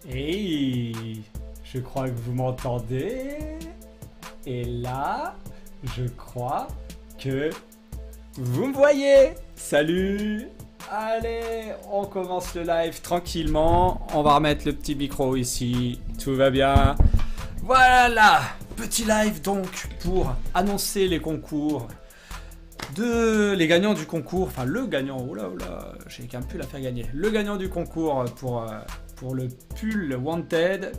Hey, je crois que vous m'entendez. Et là, je crois que vous me voyez. Salut. Allez, on commence le live tranquillement. On va remettre le petit micro ici. Tout va bien. Voilà, petit live donc pour annoncer les concours les gagnants du concours. Enfin, le gagnant. Oula, j'ai qu'un pull à faire gagner. Le gagnant du concours pour le pull Wanted.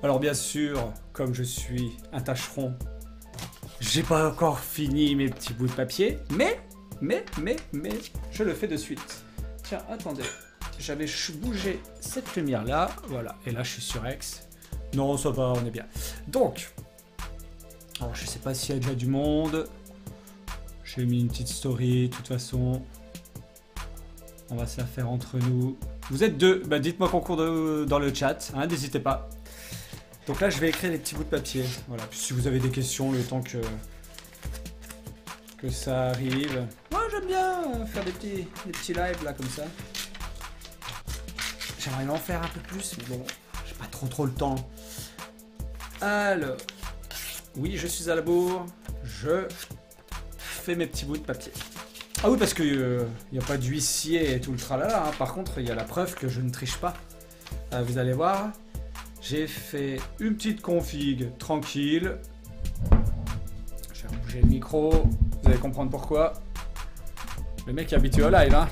Alors bien sûr, comme je suis un tâcheron, j'ai pas encore fini mes petits bouts de papier, mais je le fais de suite. Tiens, attendez, j'avais bougé cette lumière là, voilà, et là je suis sur X. Non, ça va, on est bien. Donc, alors je sais pas s'il y a déjà du monde. J'ai mis une petite story, de toute façon. On va se la faire entre nous. Vous êtes deux, bah dites-moi concours dans le chat, hein, n'hésitez pas. Donc là, je vais écrire les petits bouts de papier. Voilà, puis si vous avez des questions, le temps que ça arrive. Moi, j'aime bien faire des petits lives là, comme ça. J'aimerais en faire un peu plus, mais bon, j'ai pas trop le temps. Alors, oui, je suis à la bourre. Je fais mes petits bouts de papier. Ah oui, parce qu'il n'y a pas d'huissier et tout le tralala. Hein. Par contre, il y a la preuve que je ne triche pas. Vous allez voir, j'ai fait une petite config tranquille. Je vais bouger le micro. Vous allez comprendre pourquoi. Le mec est habitué au live. Hein.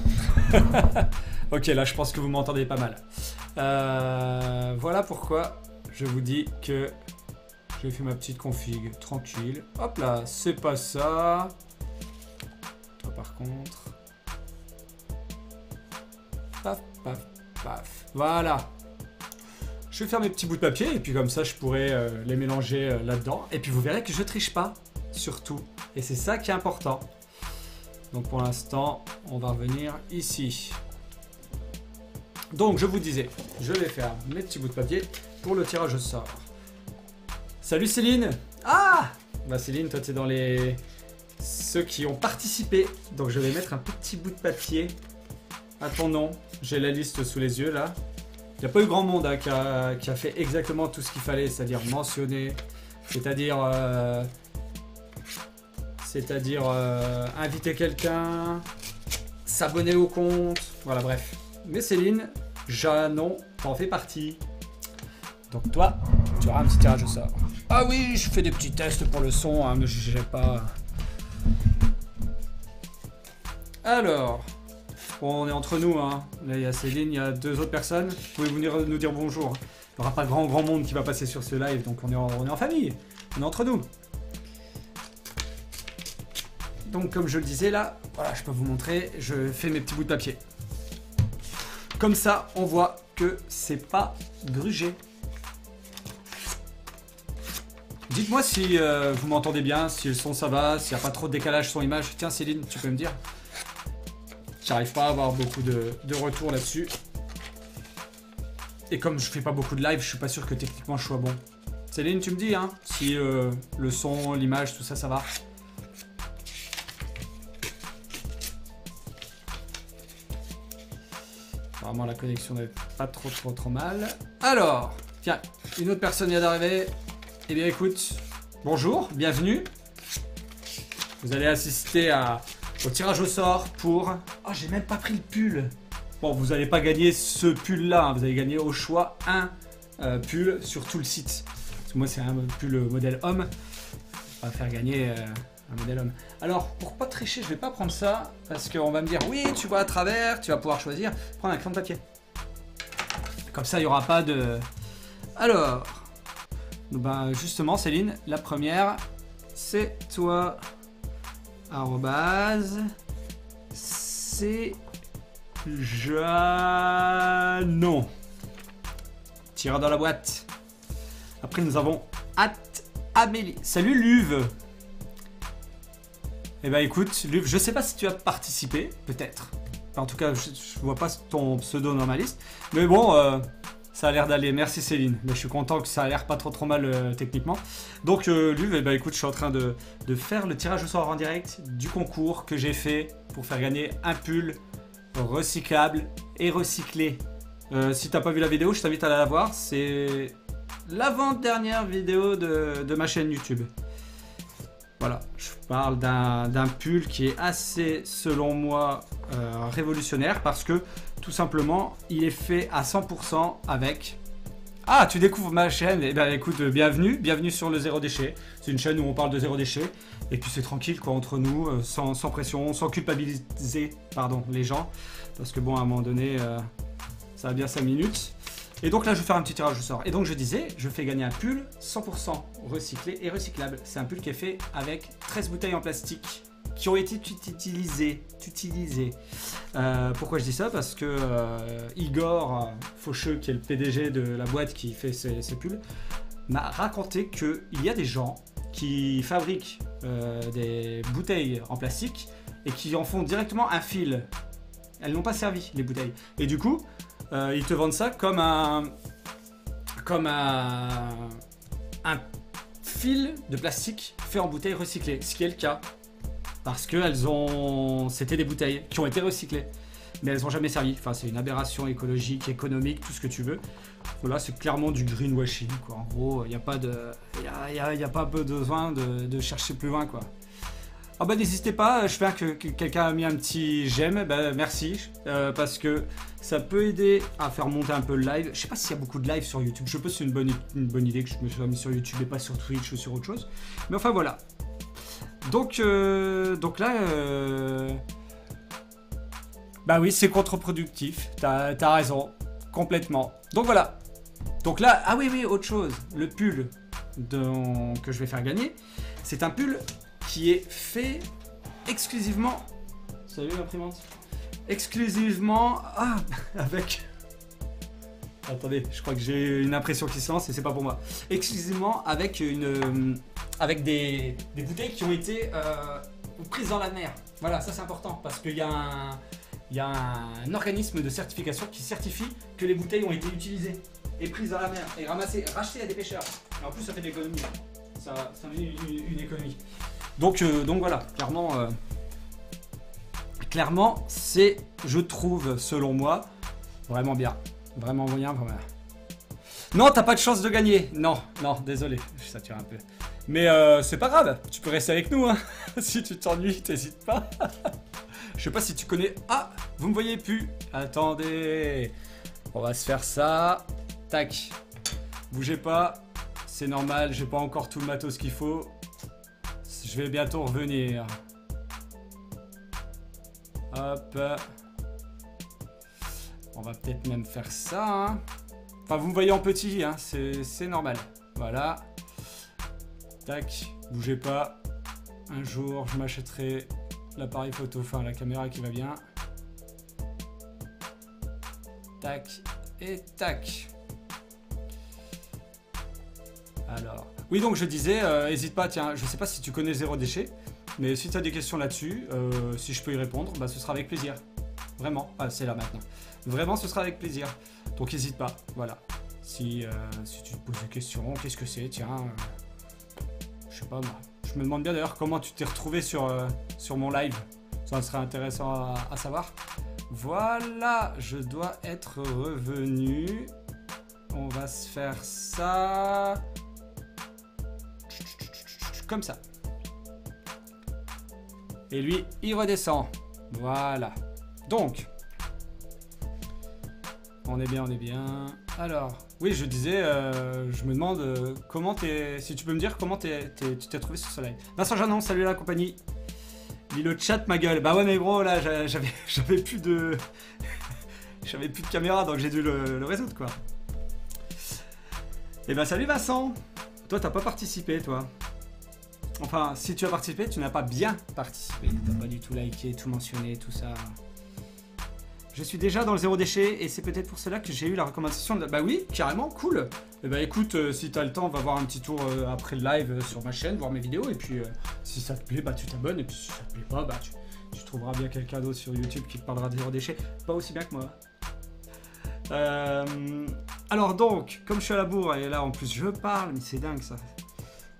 Ok, là, je pense que vous m'entendez pas mal. Voilà pourquoi je vous dis que j'ai fait ma petite config tranquille. Hop là, c'est pas ça. Toi par contre. Paf, paf, paf. Voilà. Je vais faire mes petits bouts de papier et puis comme ça je pourrai les mélanger là-dedans. Et puis vous verrez que je triche pas, surtout. Et c'est ça qui est important. Donc pour l'instant, on va revenir ici. Donc je vous disais, je vais faire mes petits bouts de papier pour le tirage au sort. Salut Céline. Ah bah Céline, toi t'es dans ceux qui ont participé. Donc je vais mettre un petit bout de papier à ton nom. J'ai la liste sous les yeux là. Il n'y a pas eu grand monde hein, qui a fait exactement tout ce qu'il fallait, c'est-à-dire mentionner, c'est-à-dire inviter quelqu'un, s'abonner au compte, voilà bref. Mais Céline, Janon, t'en fais partie. Donc toi, tu auras un petit tirage au sort. Ah oui, je fais des petits tests pour le son, hein, ne jugez pas. Alors, bon, on est entre nous, hein. Là il y a Céline, il y a deux autres personnes. Vous pouvez venir nous dire bonjour. Il n'y aura pas grand monde qui va passer sur ce live, donc on est en famille. On est entre nous. Donc comme je le disais là, voilà, je peux vous montrer, je fais mes petits bouts de papier. Comme ça, on voit que c'est pas grugé. Dites-moi si vous m'entendez bien, si le son ça va, s'il n'y a pas trop de décalage son-image. Tiens Céline, tu peux me dire? J'arrive pas à avoir beaucoup de retours là-dessus. Et comme je fais pas beaucoup de live, je suis pas sûr que techniquement je sois bon. Céline, tu me dis hein, si le son, l'image, tout ça, ça va. Apparemment la connexion n'est pas trop mal. Alors, tiens, une autre personne vient d'arriver. Eh bien écoute, bonjour, bienvenue. Vous allez assister au tirage au sort pour... Oh, j'ai même pas pris le pull. Bon, vous n'allez pas gagner ce pull-là, hein. Vous allez gagner au choix un pull sur tout le site. Parce que moi, c'est un pull modèle homme. On va faire gagner un modèle homme. Alors, pour pas tricher, je vais pas prendre ça. Parce qu'on va me dire, oui, tu vois à travers, tu vas pouvoir choisir. Prendre un crayon de papier. Comme ça, il n'y aura pas de... Alors, ben, justement, Céline, la première, c'est toi. Arrobase, c'est Janon. Tire dans la boîte. Après, nous avons Amélie. Salut Luve. Eh ben écoute, Luve, je sais pas si tu as participé, peut-être. Enfin, en tout cas, je vois pas ton pseudo dans ma liste. Mais bon, ça a l'air d'aller. Merci Céline. Mais je suis content que ça a l'air pas trop mal techniquement. Donc Luve, eh ben écoute, je suis en train de faire le tirage au sort en direct du concours que j'ai fait pour faire gagner un pull recyclable et recyclé. Si t'as pas vu la vidéo, je t'invite à la voir. C'est l'avant-dernière vidéo de ma chaîne YouTube. Voilà, je parle d'un pull qui est assez, selon moi, révolutionnaire parce que, tout simplement, il est fait à 100% avec... Ah, tu découvres ma chaîne? Eh bien, écoute, bienvenue sur le Zéro Déchet. C'est une chaîne où on parle de zéro déchet. Et puis c'est tranquille, quoi, entre nous, sans pression, sans culpabiliser, pardon, les gens. Parce que bon, à un moment donné, ça va bien 5 minutes. Et donc là, je vais faire un petit tirage au sort. Et donc, je disais, je fais gagner un pull 100% recyclé et recyclable. C'est un pull qui est fait avec 13 bouteilles en plastique qui ont été utilisées. Pourquoi je dis ça? Parce que Igor Faucheux, qui est le PDG de la boîte qui fait ces pulls, m'a raconté qu'il y a des gens qui fabriquent des bouteilles en plastique et qui en font directement un fil. Elles n'ont pas servi, les bouteilles. Et du coup, ils te vendent ça comme un fil de plastique fait en bouteilles recyclées, ce qui est le cas. Parce que c'était des bouteilles qui ont été recyclées, mais elles n'ont jamais servi. Enfin, c'est une aberration écologique, économique, tout ce que tu veux. Voilà, c'est clairement du greenwashing, quoi. En gros, il n'y a pas besoin de chercher plus loin, quoi. Ah bah n'hésitez pas, je vois que quelqu'un a mis un petit j'aime, bah merci, parce que ça peut aider à faire monter un peu le live. Je sais pas s'il y a beaucoup de live sur YouTube, je pense que c'est une bonne idée que je me sois mis sur YouTube et pas sur Twitch ou sur autre chose. Mais enfin voilà. Donc là, bah oui, c'est contre-productif, t'as raison, complètement. Donc voilà. Donc là, ah oui, autre chose, le pull que je vais faire gagner, c'est un pull qui est fait exclusivement... Salut l'imprimante. Exclusivement... Ah, avec... Attendez, je crois que j'ai une impression qui se lance et c'est pas pour moi. Exclusivement avec des bouteilles qui ont été prises dans la mer. Voilà, ça c'est important parce qu'il y a un organisme de certification qui certifie que les bouteilles ont été utilisées et prises dans la mer et rachetées à des pêcheurs. Et en plus, ça fait de l'économie. Ça fait une économie. Donc voilà, clairement, c'est, je trouve, selon moi, vraiment bien. Vraiment bien, vraiment. Non, t'as pas de chance de gagner. Non, désolé, je sature un peu. Mais c'est pas grave, tu peux rester avec nous, hein. Si tu t'ennuies, t'hésites pas. Je sais pas si tu connais... Ah, vous me voyez plus. Attendez. On va se faire ça. Tac. Bougez pas. C'est normal, j'ai pas encore tout le matos qu'il faut. Je vais bientôt revenir. Hop. On va peut-être même faire ça, hein. Enfin, vous me voyez en petit, hein. C'est normal. Voilà. Tac. Bougez pas. Un jour, je m'achèterai l'appareil photo, enfin la caméra qui va bien. Tac. Et tac. Alors... Oui, donc je disais, n'hésite pas, tiens, je sais pas si tu connais Zéro Déchet, mais si tu as des questions là-dessus, si je peux y répondre, bah, ce sera avec plaisir. Vraiment, c'est là maintenant. Vraiment, ce sera avec plaisir. Donc n'hésite pas, voilà. Si tu te poses des questions, qu'est-ce que c'est, tiens, je sais pas moi. Je me demande bien d'ailleurs comment tu t'es retrouvé sur mon live. Ça serait intéressant à savoir. Voilà, je dois être revenu. On va se faire ça... Comme ça. Et lui, il redescend. Voilà. Donc, on est bien. Alors, oui, je disais, je me demande comment si tu peux me dire comment tu t'es trouvé sur ce live. Vincent Janon, salut la compagnie. Lis le chat, ma gueule. Bah ouais, mais gros, là, j'avais plus de... j'avais plus de caméra, donc j'ai dû le résoudre, quoi. Et bah salut Vincent. Toi, t'as pas participé, toi. Enfin, si tu as participé, tu n'as pas bien participé. Tu n'as pas du tout liké, tout mentionné, tout ça. Je suis déjà dans le zéro déchet et c'est peut-être pour cela que j'ai eu la recommandation de... Bah oui, carrément, cool. Et bah écoute, si tu as le temps, va voir un petit tour après le live sur ma chaîne, voir mes vidéos. Et puis, si ça te plaît, bah tu t'abonnes. Et puis, si ça te plaît pas, bah tu trouveras bien quelqu'un d'autre sur YouTube qui te parlera de zéro déchet. Pas aussi bien que moi. Alors donc, comme je suis à la bourre, et là en plus je parle, mais c'est dingue ça.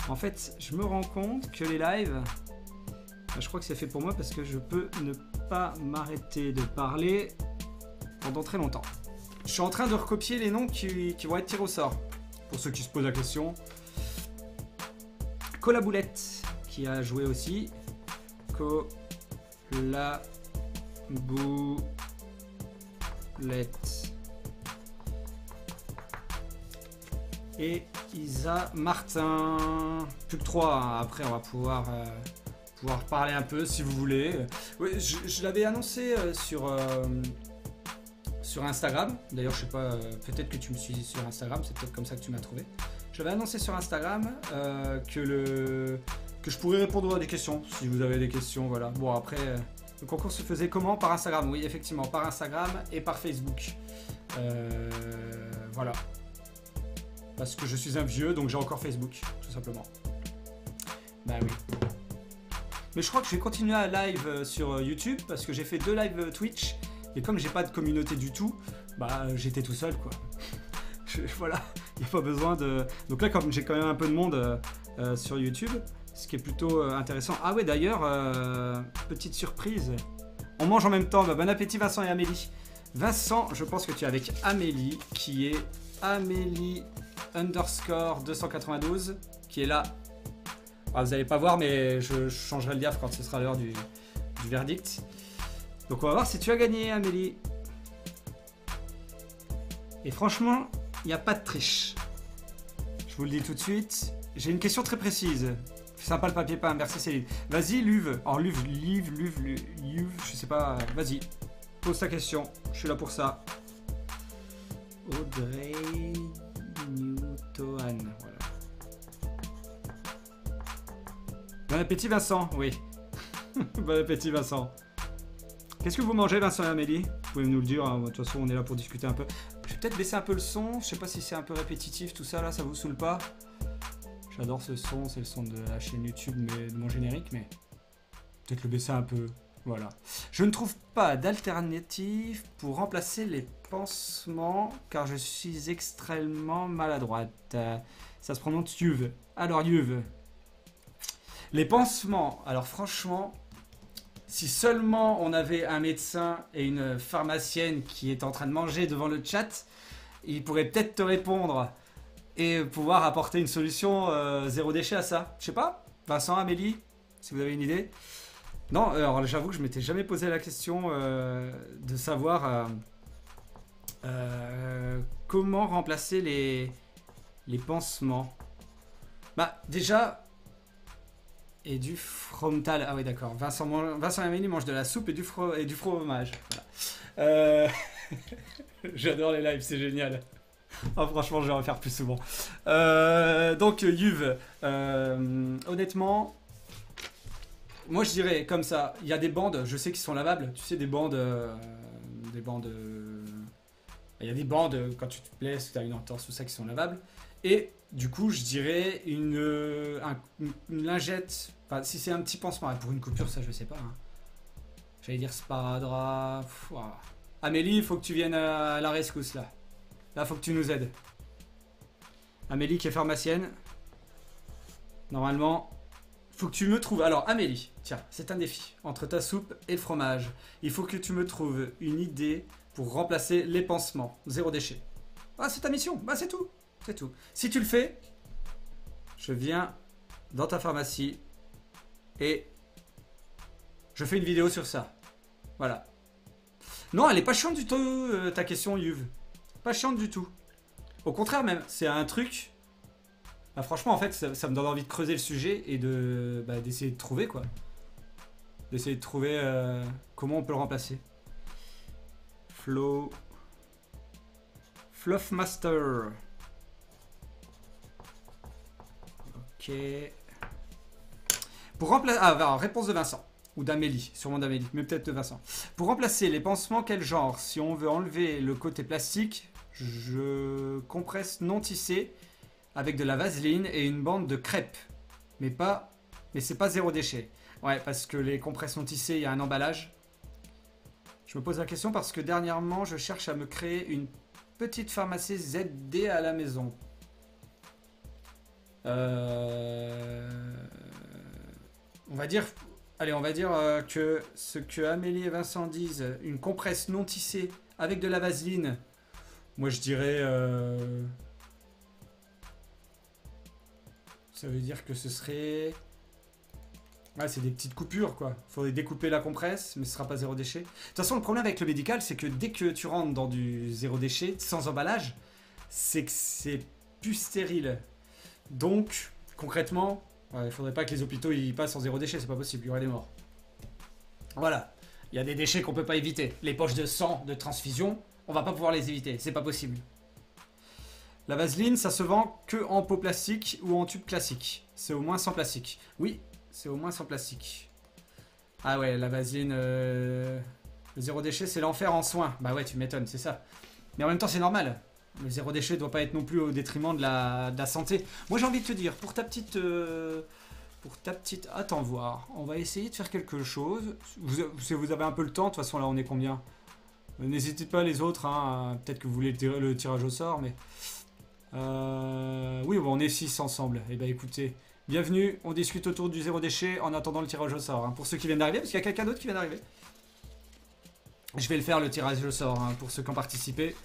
En fait, je me rends compte que les lives, je crois que c'est fait pour moi parce que je peux ne pas m'arrêter de parler pendant très longtemps. Je suis en train de recopier les noms qui vont être tirés au sort. Pour ceux qui se posent la question. Colaboulette, qui a joué aussi. Colaboulette. Et Isa Martin. Plus que 3, hein. Après on va pouvoir parler un peu si vous voulez. Oui, je l'avais annoncé sur Instagram. D'ailleurs, je sais pas, peut-être que tu me suis sur Instagram, c'est peut-être comme ça que tu m'as trouvé. J'avais annoncé sur Instagram que je pourrais répondre à des questions, si vous avez des questions, voilà. Bon, après, le concours se faisait comment? Par Instagram, oui, effectivement, par Instagram et par Facebook. Voilà. Parce que je suis un vieux, donc j'ai encore Facebook, tout simplement. Bah oui. Mais je crois que je vais continuer à live sur YouTube, parce que j'ai fait 2 lives Twitch, et comme j'ai pas de communauté du tout, bah j'étais tout seul, quoi. Voilà, il n'y a pas besoin de... Donc là, comme j'ai quand même un peu de monde sur YouTube, ce qui est plutôt intéressant. Ah ouais, d'ailleurs, petite surprise. On mange en même temps. Bah, bon appétit, Vincent et Amélie. Vincent, je pense que tu es avec Amélie, qui est Amélie_292, qui est là. Ah, vous n'allez pas voir, mais je changerai le diaph quand ce sera l'heure du verdict. Donc on va voir si tu as gagné, Amélie. Et franchement, il n'y a pas de triche. Je vous le dis tout de suite. J'ai une question très précise. Sympa le papier peint, merci Céline. Vas-y, Luve. Alors, Luve, je sais pas. Vas-y, pose ta question. Je suis là pour ça. Audrey Newton. Voilà. Bon appétit, Vincent. Oui. Bon appétit, Vincent. Qu'est-ce que vous mangez, Vincent et Amélie? Vous pouvez nous le dire. Hein. De toute façon, on est là pour discuter un peu. Je vais peut-être baisser un peu le son. Je sais pas si c'est un peu répétitif, tout ça, là. Ça vous saoule pas? J'adore ce son. C'est le son de la chaîne YouTube, mais de mon générique. Mais peut-être le baisser un peu. Voilà. Je ne trouve pas d'alternative pour remplacer les pansements, car je suis extrêmement maladroite. Ça se prononce Yuve. Alors, Yuve. Les pansements, alors franchement, si seulement on avait un médecin et une pharmacienne qui est en train de manger devant le chat, ils pourraient peut-être te répondre et pouvoir apporter une solution zéro déchet à ça. Je sais pas, Vincent, Amélie, si vous avez une idée. Non, alors j'avoue que je m'étais jamais posé la question de savoir comment remplacer les pansements. Bah déjà... Et du fromental. Ah oui, d'accord. Vincent et Amélie mangent de la soupe et du fromage. Voilà. J'adore les lives, c'est génial. Oh, franchement, je vais en faire plus souvent. Donc, Yuve, honnêtement, moi je dirais comme ça. Il y a des bandes, je sais qu'ils sont lavables. Tu sais, des bandes. Il y a des bandes quand tu te blesses, tu as une entorse, tout ça qui sont lavables. Et du coup, je dirais une lingette. Enfin, si c'est un petit pansement, pour une coupure, ça je sais pas. Hein. J'allais dire sparadrap. Amélie, il faut que tu viennes à la rescousse là. Là, il faut que tu nous aides. Amélie qui est pharmacienne. Normalement, il faut que tu me trouves. Alors, Amélie, tiens, c'est un défi. Entre ta soupe et le fromage, il faut que tu me trouves une idée pour remplacer les pansements. Zéro déchet. Ah, c'est ta mission. Bah, c'est tout. C'est tout. Si tu le fais, je viens dans ta pharmacie et je fais une vidéo sur ça. Voilà. Non, elle est pas chiante du tout, ta question, Yuve. Pas chiante du tout. Au contraire même, c'est un truc... Bah, franchement, en fait, ça me donne envie de creuser le sujet et d'essayer de trouver, quoi. D'essayer de trouver comment on peut le remplacer. Fluffmaster. Ok. Pour remplacer... Ah, alors, réponse de Vincent. Ou d'Amélie. Sûrement d'Amélie. Mais peut-être de Vincent. Pour remplacer les pansements, quel genre? Si on veut enlever le côté plastique, je compresse non tissé avec de la vaseline et une bande de crêpes. Mais c'est pas zéro déchet. Ouais, parce que les compresses non tissées, il y a un emballage. Je me pose la question parce que dernièrement, je cherche à me créer une petite pharmacie ZD à la maison. On va dire que ce que Amélie et Vincent disent, une compresse non tissée avec de la vaseline, Moi, je dirais... ça veut dire que ce serait... Ouais, c'est des petites coupures, quoi. Faudrait découper la compresse, mais ce sera pas zéro déchet. De toute façon, le problème avec le médical, c'est que dès que tu rentres dans du zéro déchet, sans emballage, c'est que c'est plus stérile. Donc, concrètement, il faudrait pas que les hôpitaux ils passent en zéro déchet, c'est pas possible, il y aurait des morts. Voilà. Il y a des déchets qu'on peut pas éviter. Les poches de sang, de transfusion, on va pas pouvoir les éviter, c'est pas possible. La vaseline, ça se vend que en pot plastique ou en tube classique. C'est au moins sans plastique. Oui, c'est au moins sans plastique. Ah ouais, la vaseline... Le zéro déchet, c'est l'enfer en soins. Bah ouais, tu m'étonnes, c'est ça. Mais en même temps, c'est normal. Le zéro déchet doit pas être non plus au détriment de la santé. Moi, j'ai envie de te dire, pour ta petite... Attends voir. On va essayer de faire quelque chose. Si vous avez un peu le temps, de toute façon, là, on est combien? N'hésitez pas les autres, hein. Peut-être que vous voulez le tirage au sort, mais... Oui, bon, on est 6 ensemble. Eh ben écoutez... Bienvenue, on discute autour du zéro déchet en attendant le tirage au sort. Hein, pour ceux qui viennent d'arriver, parce qu'il y a quelqu'un d'autre qui vient d'arriver. Je vais le faire, le tirage au sort, hein, pour ceux qui ont participé.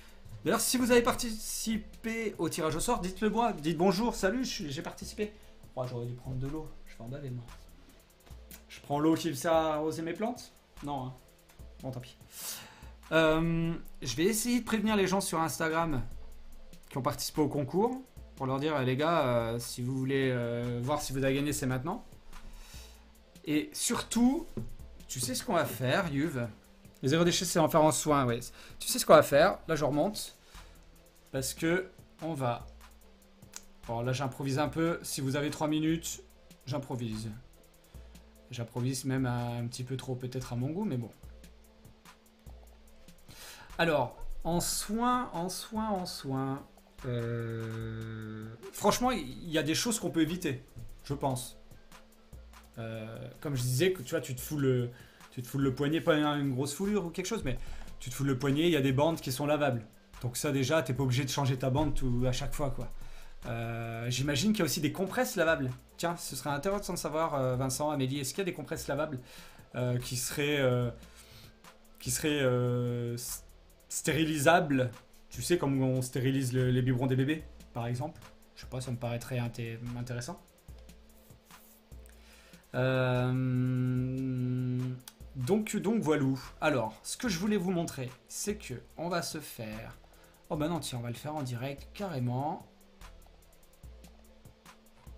D'ailleurs, si vous avez participé au tirage au sort, dites-le moi. Dites bonjour, salut, j'ai participé. Oh, j'aurais dû prendre de l'eau. Je vais en baver, moi. Je prends l'eau qui me sert à arroser mes plantes? Non, hein. Bon, tant pis. Je vais essayer de prévenir les gens sur Instagram qui ont participé au concours. Pour leur dire, les gars, si vous voulez voir si vous avez gagné, c'est maintenant. Et surtout, tu sais ce qu'on va faire, Yuv. Le zéro déchet, c'est en faire en soin, ouais. Tu sais ce qu'on va faire. Là, je remonte. Parce que on va... Bon, là, j'improvise un peu. Si vous avez 3 minutes, j'improvise. J'improvise même un petit peu trop, peut-être à mon goût, mais bon. Alors, en soin... Franchement, il y a des choses qu'on peut éviter, je pense. Comme je disais, que tu vois, tu te fous le poignet, pas une grosse foulure ou quelque chose, mais tu te fous le poignet, il y a des bandes qui sont lavables. Donc ça déjà, t'es pas obligé de changer ta bande à chaque fois, quoi. J'imagine qu'il y a aussi des compresses lavables. Tiens, ce serait intéressant de savoir, Vincent, Amélie, est-ce qu'il y a des compresses lavables qui seraient stérilisables? Tu sais, comme on stérilise les biberons des bébés, par exemple. Je sais pas, ça me paraîtrait intéressant. Donc voilà. Alors, ce que je voulais vous montrer, c'est que on va se faire... Oh bah non, tiens, on va le faire en direct, carrément.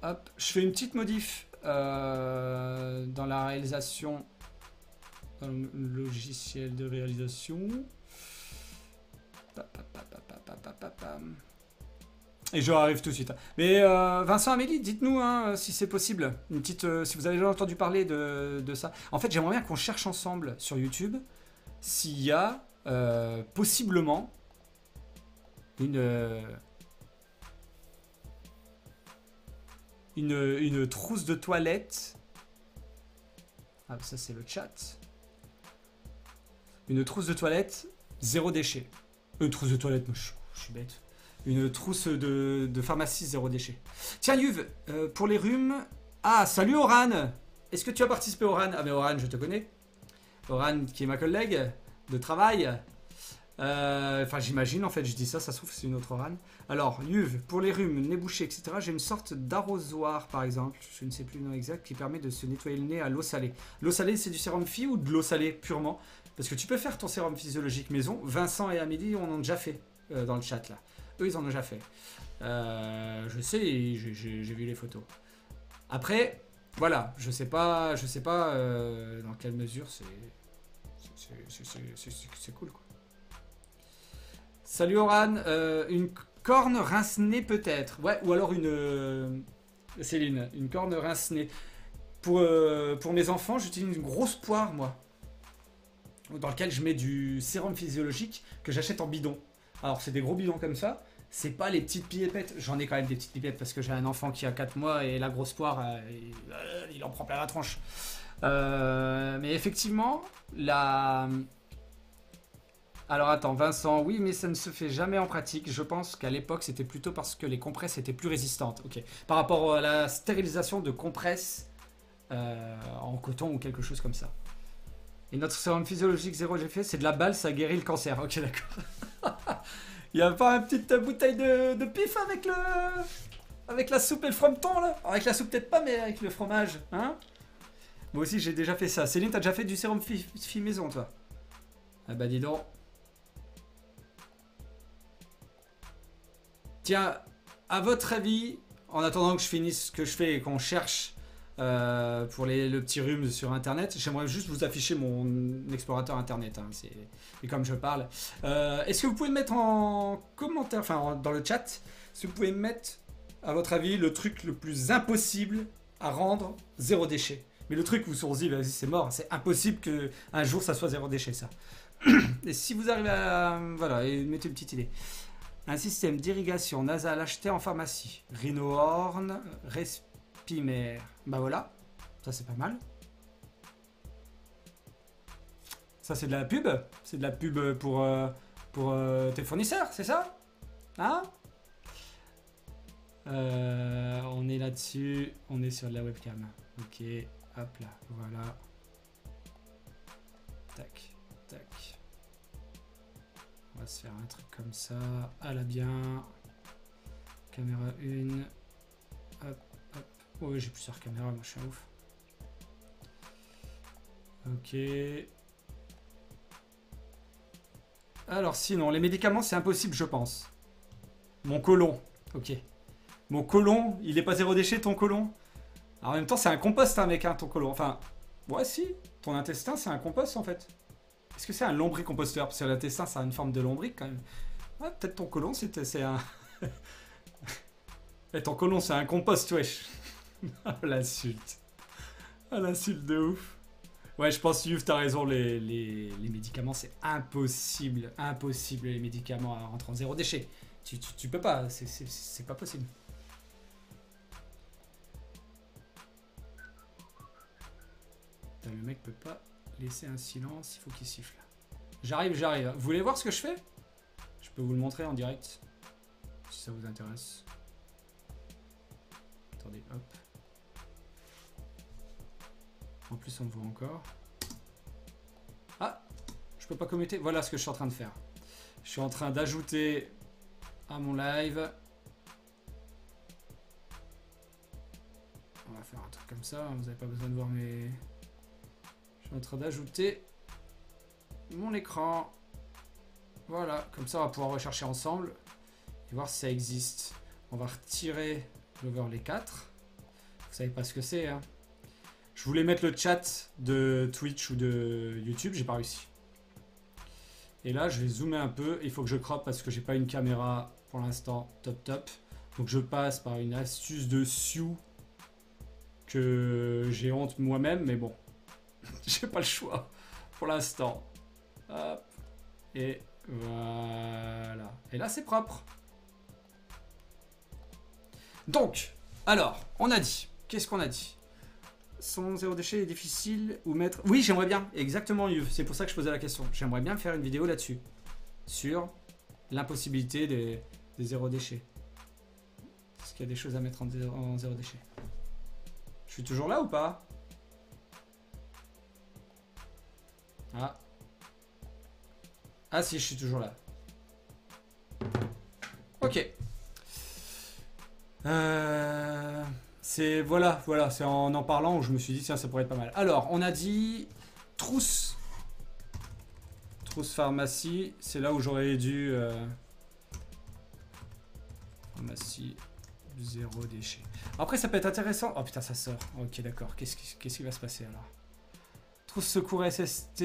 Hop, je fais une petite modif dans la réalisation, dans le logiciel de réalisation. Et je arrive tout de suite. Mais Vincent, Amélie, dites-nous hein, si c'est possible. Une petite, si vous avez déjà entendu parler de ça. En fait, j'aimerais bien qu'on cherche ensemble sur YouTube s'il y a possiblement une trousse de toilette. Ah, ça c'est le chat. Une trousse de toilette zéro déchet. Une trousse de toilette, moi je suis bête. Une trousse de pharmacie zéro déchet. Tiens, Yuv, pour les rhumes... Ah, salut Oran. Est-ce que tu as participé au Oran? Ah, mais Oran, je te connais. Oran, qui est ma collègue de travail. Enfin, j'imagine, en fait, je dis ça se trouve, c'est une autre Oran. Alors, Yuv, pour les rhumes, nez bouché, etc., j'ai une sorte d'arrosoir, par exemple, je ne sais plus le nom exact, qui permet de se nettoyer le nez à l'eau salée. L'eau salée, c'est du sérum phi ou de l'eau salée purement? Parce que tu peux faire ton sérum physiologique maison. Vincent et Amélie en ont déjà fait dans le chat, là. Eux, ils en ont déjà fait. Je sais, j'ai vu les photos. Après, voilà, je sais pas dans quelle mesure c'est cool, quoi. Salut Oran, une corne rince-nez peut-être. Ouais, ou alors une... Céline, une corne rince-nez. Pour mes enfants, j'utilise une grosse poire, moi. Dans lequel je mets du sérum physiologique que j'achète en bidon. Alors, c'est des gros bidons comme ça. C'est pas les petites pipettes. J'en ai quand même des petites pipettes parce que j'ai un enfant qui a 4 mois et la grosse poire, il en prend plein la tronche. Mais effectivement, la... Alors attends, Vincent, oui, mais ça ne se fait jamais en pratique. Je pense qu'à l'époque, c'était plutôt parce que les compresses étaient plus résistantes. Ok. Par rapport à la stérilisation de compresses en coton ou quelque chose comme ça. Et notre sérum physiologique zéro, j'ai fait, c'est de la balle, ça guérit le cancer. Ok, d'accord. Il y a pas une petite bouteille de pif avec le... Avec la soupe et le frometon, là? Avec la soupe, peut-être pas, mais avec le fromage, hein? Moi aussi, j'ai déjà fait ça. Céline, t'as déjà fait du sérum fille maison, toi? Ah bah, dis donc. Tiens, à votre avis, en attendant que je finisse ce que je fais et qu'on cherche pour le petit rhume sur Internet, j'aimerais juste vous afficher mon explorateur Internet. Hein, et comme je parle. Est-ce que vous pouvez mettre en commentaire, enfin dans le chat, est-ce que vous pouvez mettre, à votre avis, le truc le plus impossible à rendre zéro déchet? Mais le truc où on se dit, vas-y, c'est mort, c'est impossible qu'un jour ça soit zéro déchet, ça. Et si vous arrivez à... Voilà, et mettez une petite idée. Un système d'irrigation nasale acheté en pharmacie. Rhinohorn, Respimer. Bah voilà, ça c'est pas mal. Ça c'est de la pub. C'est de la pub pour tes fournisseurs, c'est ça? Hein? On est là-dessus. On est sur de la webcam. Ok, hop là, voilà. Tac, tac. On va se faire un truc comme ça, à la bien. Caméra 1. Hop, hop. Oh, j'ai plusieurs caméras, moi je suis un ouf. Ok. Alors sinon, les médicaments c'est impossible je pense. Mon côlon, ok. Mon côlon, il est pas zéro déchet ton côlon? Alors, en même temps c'est un compost hein mec, hein, ton côlon. Enfin, ouais si, ton intestin c'est un compost en fait. Est-ce que c'est un lombricomposteur? Parce que l'intestin, ça a une forme de lombric quand même. Ouais, peut-être ton côlon, c'est un... Et ton côlon, c'est un compost, wesh. L'insulte. Ah, l'insulte de ouf. Ouais, je pense, Yves, t'as raison, les médicaments, c'est impossible. Impossible, les médicaments à rentrer en zéro déchet. Tu peux pas, c'est pas possible. Putain, le mec peut pas... Laisser un silence, il faut qu'il siffle. J'arrive, j'arrive. Vous voulez voir ce que je fais? Je peux vous le montrer en direct. Si ça vous intéresse. Attendez, hop. En plus, on me voit encore. Ah! Je peux pas commenter. Voilà ce que je suis en train de faire. Je suis en train d'ajouter à mon live. On va faire un truc comme ça. Vous n'avez pas besoin de voir mes... Je suis en train d'ajouter mon écran. Voilà, comme ça on va pouvoir rechercher ensemble et voir si ça existe. On va retirer l'overlay 4. Vous savez pas ce que c'est, hein. Je voulais mettre le chat de Twitch ou de YouTube, j'ai pas réussi. Et là, je vais zoomer un peu. Il faut que je crop parce que j'ai pas une caméra pour l'instant top. Donc je passe par une astuce de Sioux que j'ai honte moi-même, mais bon. J'ai pas le choix pour l'instant. Hop. Et voilà. Et là, c'est propre. Donc, alors, on a dit. Qu'est-ce qu'on a dit? Son zéro déchet est difficile ou mettre... Oui, j'aimerais bien. Exactement, Yves. C'est pour ça que je posais la question. J'aimerais bien faire une vidéo là-dessus. Sur l'impossibilité des zéro déchets. Est-ce qu'il y a des choses à mettre en zéro déchet? Je suis toujours là ou pas? Ah. Ah si, je suis toujours là. Ok. C'est voilà, c'est en parlant où je me suis dit tiens ça pourrait être pas mal. Alors on a dit trousse pharmacie, c'est là où j'aurais dû pharmacie zéro déchet. Après ça peut être intéressant. Oh putain ça sort. Ok d'accord. Qu'est-ce qui va se passer alors? Trousse secours SST.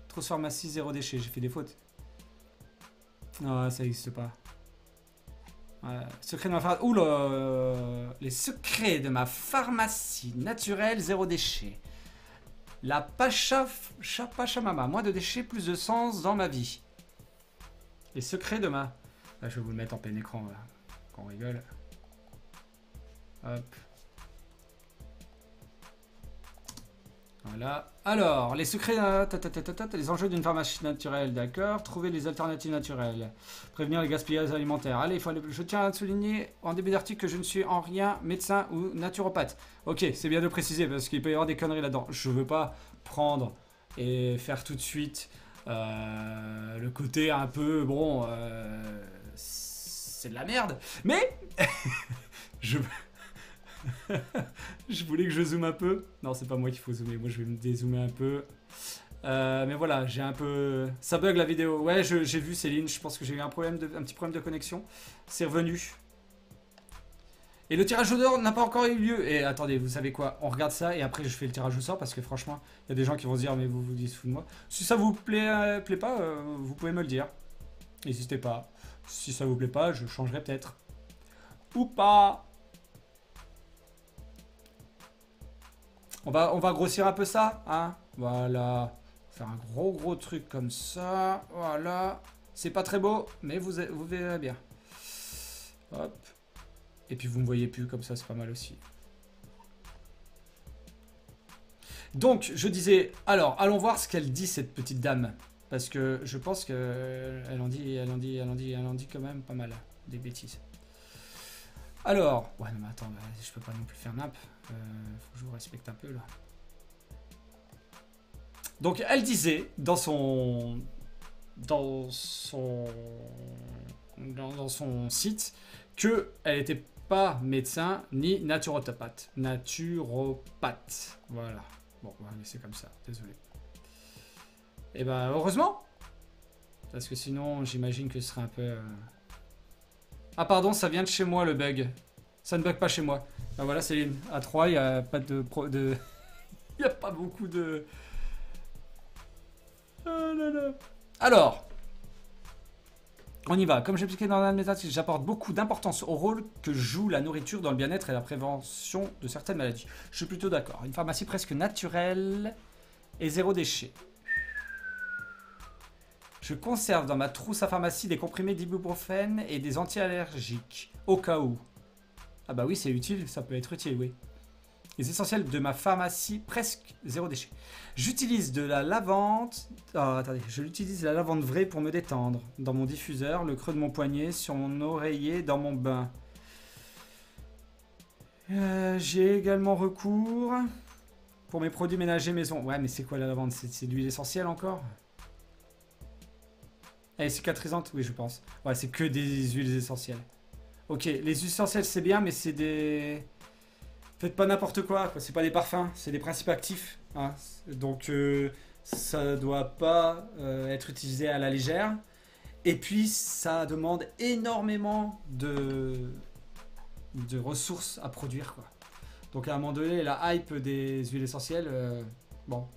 Trousse pharmacie zéro déchet. J'ai fait des fautes. Non, ça n'existe pas. Secret de ma pharmacie. Oula. Les secrets de ma pharmacie naturelle zéro déchet. La Pachamama. Moins de déchets, plus de sens dans ma vie. Les secrets de ma... Là, je vais vous le mettre en plein écran, là. Qu'on rigole. Hop. Voilà. Alors, les secrets, les enjeux d'une pharmacie naturelle, d'accord. Trouver les alternatives naturelles. Prévenir les gaspillages alimentaires. Allez, je tiens à souligner en début d'article que je ne suis en rien médecin ou naturopathe. Ok, c'est bien de préciser parce qu'il peut y avoir des conneries là-dedans. Je ne veux pas prendre et faire tout de suite Le côté un peu, bon, c'est de la merde. Mais, je... je voulais que je zoome un peu. Non, c'est pas moi qu'il faut zoomer. Moi, je vais me dézoomer un peu. Mais voilà, j'ai un peu... Ça bug la vidéo. Ouais, j'ai vu Céline. Je pense que j'ai eu un petit problème de connexion. C'est revenu. Et le tirage au sort n'a pas encore eu lieu. Et attendez, vous savez quoi? On regarde ça et après je fais le tirage au sort parce que franchement, il y a des gens qui vont se dire mais vous vous dites fou de moi. Si ça vous plaît pas, vous pouvez me le dire. N'hésitez pas. Si ça vous plaît pas, je changerai peut-être. Ou pas. On va grossir un peu ça, hein. Voilà. Faire un gros truc comme ça. Voilà. C'est pas très beau, mais vous verrez bien. Hop. Et puis vous me voyez plus, comme ça c'est pas mal aussi. Donc je disais, alors allons voir ce qu'elle dit cette petite dame. Parce que je pense qu'elle en dit quand même pas mal, des bêtises. Alors, ouais non mais attends, je peux pas non plus faire nimp. Faut que je vous respecte un peu là. Donc elle disait dans son site que elle était pas médecin ni naturopathe. Voilà. Bon, on va laisser comme ça. Désolé. Et ben heureusement. Parce que sinon, j'imagine que ce serait un peu... Ah pardon, ça vient de chez moi le bug. Ça ne bug pas chez moi. Ben voilà, Céline. À 3, il n'y a pas de... Il n'y a pas beaucoup de... Oh là là. Alors... On y va. Comme j'expliquais dans l'un de mes articles, j'apporte beaucoup d'importance au rôle que joue la nourriture dans le bien-être et la prévention de certaines maladies. Je suis plutôt d'accord. Une pharmacie presque naturelle et zéro déchet. Je conserve dans ma trousse à pharmacie des comprimés d'ibuprofène et des anti-allergiques, au cas où. Ah bah oui, c'est utile, ça peut être utile, oui. Les essentiels de ma pharmacie, presque zéro déchet. J'utilise de la lavande... Oh, attendez, je l'utilise la lavande vraie pour me détendre. Dans mon diffuseur, le creux de mon poignet, sur mon oreiller, dans mon bain. J'ai également recours pour mes produits ménagers maison. Ouais, mais c'est quoi la lavande? C'est de l'huile essentielle encore? Elle est cicatrisante? Oui, je pense. Ouais, c'est que des huiles essentielles. Ok, les huiles essentielles, c'est bien, mais c'est des... Faites pas n'importe quoi, c'est pas des parfums, c'est des principes actifs. Hein. Donc ça doit pas être utilisé à la légère. Et puis ça demande énormément de ressources à produire, quoi. Donc à un moment donné, la hype des huiles essentielles, bon.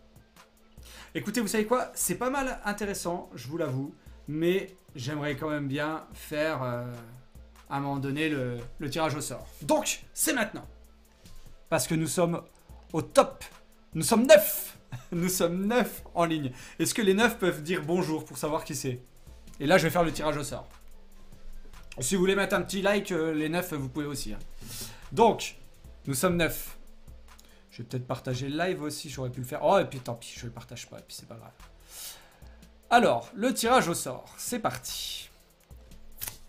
Écoutez, vous savez quoi? C'est pas mal intéressant, je vous l'avoue. Mais j'aimerais quand même bien faire à un moment donné le tirage au sort. Donc c'est maintenant. Parce que nous sommes au top. Nous sommes 9. Nous sommes 9 en ligne. Est-ce que les 9 peuvent dire bonjour pour savoir qui c'est? Et là, je vais faire le tirage au sort. Si vous voulez mettre un petit like, les 9, vous pouvez aussi. Hein. Donc, nous sommes 9. Je vais peut-être partager le live aussi. J'aurais pu le faire. Oh, et puis tant pis, je ne le partage pas. Et puis c'est pas grave. Alors, le tirage au sort. C'est parti.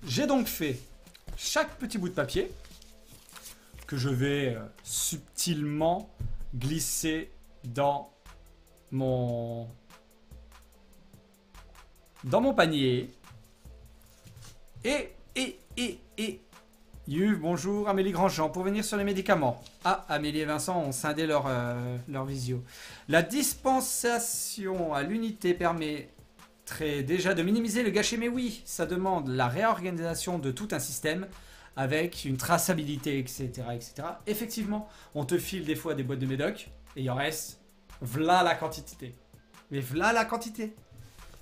J'ai donc fait chaque petit bout de papier que je vais subtilement glisser dans mon panier. Et bonjour Amélie Grandjean, pour venir sur les médicaments. Ah, Amélie et Vincent ont scindé leur visio. La dispensation à l'unité permettrait déjà de minimiser le gâchis, mais oui, ça demande la réorganisation de tout un système avec une traçabilité, etc., etc. Effectivement, on te file des fois des boîtes de médoc et il en reste, v'là la quantité. Mais v'là la quantité.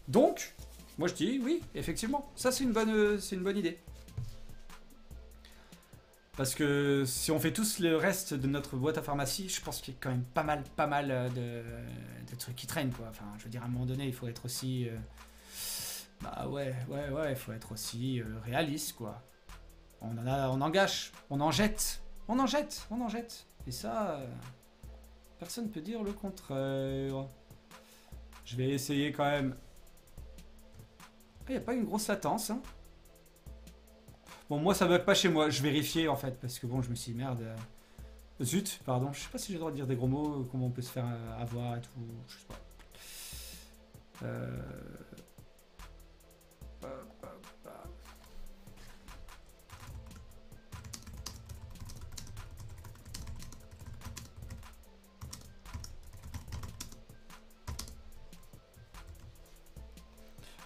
Donc, moi je dis oui, effectivement, ça c'est une bonne idée. Parce que si on fait tous le reste de notre boîte à pharmacie, je pense qu'il y a quand même pas mal de trucs qui traînent, quoi. Enfin, je veux dire, à un moment donné, il faut être aussi... bah ouais, il faut être aussi réaliste, quoi. On en gâche, on en jette. Et ça, personne ne peut dire le contraire. Je vais essayer quand même. Il n'y a pas une grosse latence. Hein. Bon, moi, ça ne bug pas chez moi. Je vérifiais, en fait, parce que bon, je me suis dit, merde. Zut, pardon. Je sais pas si j'ai le droit de dire des gros mots, comment on peut se faire avoir et tout. Je sais pas. Euh, hop, hop, hop.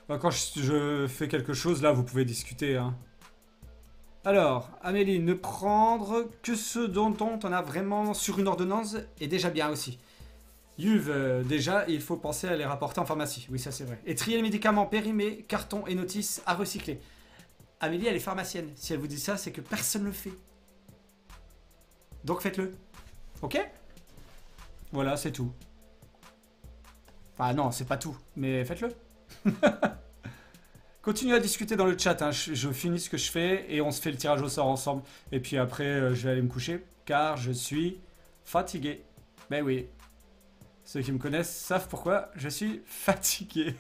Bah, quand je fais quelque chose, là, vous pouvez discuter. Hein. Alors, Amélie, ne prendre que ce dont on a vraiment sur une ordonnance est déjà bien aussi. Yuv, déjà, il faut penser à les rapporter en pharmacie. Oui, ça c'est vrai. Et trier les médicaments périmés, cartons et notices à recycler. Amélie, elle est pharmacienne. Si elle vous dit ça, c'est que personne ne le fait. Donc faites-le. Ok? Voilà, c'est tout. Enfin non, c'est pas tout, mais faites-le. Continuez à discuter dans le chat, hein. Je finis ce que je fais et on se fait le tirage au sort ensemble. Et puis après, je vais aller me coucher car je suis fatigué. Ben oui. Ceux qui me connaissent savent pourquoi je suis fatigué.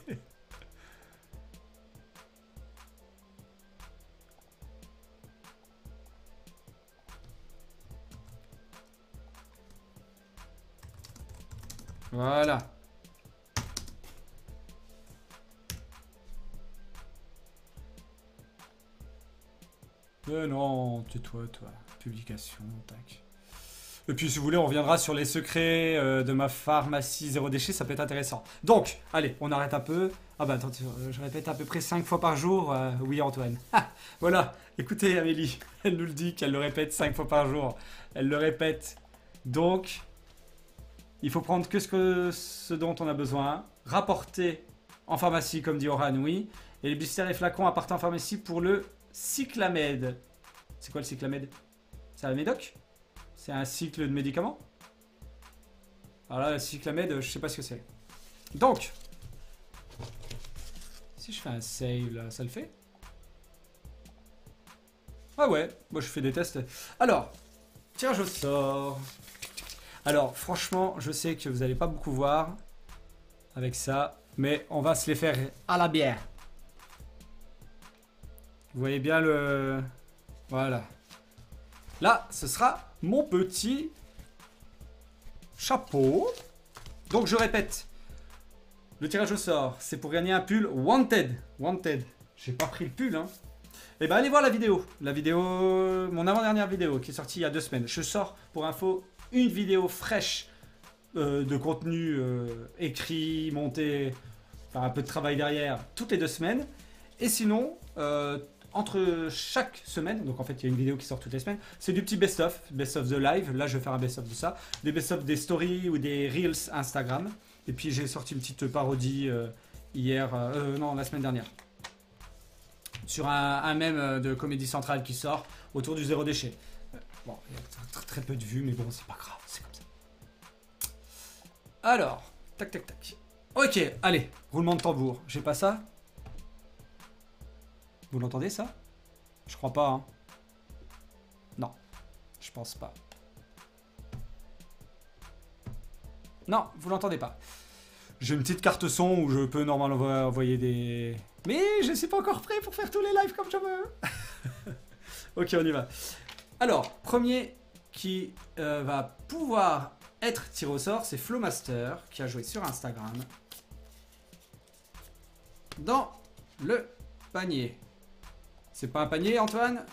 Voilà. Non, tais-toi, toi. Publication, tac. Et puis si vous voulez, on reviendra sur les secrets de ma pharmacie zéro déchet, ça peut être intéressant. Donc, allez, on arrête un peu. Ah bah attends, je répète à peu près 5 fois par jour. Oui Antoine. Ah, voilà, écoutez Amélie, elle nous le dit qu'elle le répète 5 fois par jour. Elle le répète. Donc, il faut prendre que ce dont on a besoin. Rapporter en pharmacie, comme dit Oran, oui. Et les blisters et flacons à partir en pharmacie pour le cyclamède. C'est quoi le cyclamède? C'est la médoc? C'est un cycle de médicaments. Alors là, le cyclamède, je sais pas ce que c'est. Donc, si je fais un save, là, ça le fait? Ah ouais, moi je fais des tests. Alors, tirage au sort. Alors, franchement, je sais que vous n'allez pas beaucoup voir avec ça, mais on va se les faire à la bière. Vous voyez bien le... Voilà. Là, ce sera mon petit chapeau. Donc, je répète. Le tirage au sort, c'est pour gagner un pull Wanted. Wanted. J'ai pas pris le pull, hein. Et ben, allez voir la vidéo. La vidéo, mon avant-dernière vidéo qui est sortie il y a 2 semaines. Je sors, pour info, une vidéo fraîche de contenu écrit, monté, enfin un peu de travail derrière, toutes les 2 semaines. Et sinon... entre chaque semaine, donc en fait il y a une vidéo qui sort toutes les semaines, c'est du petit best-of the live, là je vais faire un best-of de ça, des best-of des stories ou des reels Instagram, et puis j'ai sorti une petite parodie hier, non la semaine dernière, sur un mème de Comédie Centrale qui sort autour du zéro déchet. Bon, il y a très peu de vues, mais bon c'est pas grave, c'est comme ça. Alors, tac tac tac. Ok, allez, roulement de tambour, j'ai pas ça? Vous l'entendez ça? Je crois pas, hein. Non, je pense pas. Non, vous l'entendez pas. J'ai une petite carte son où je peux normalement envoyer des... Mais je suis pas encore prêt pour faire tous les lives comme je veux. Ok, on y va. Alors, premier qui va pouvoir être tiré au sort, c'est Flowmaster, qui a joué sur Instagram. Dans le panier. C'est pas un panier, Antoine?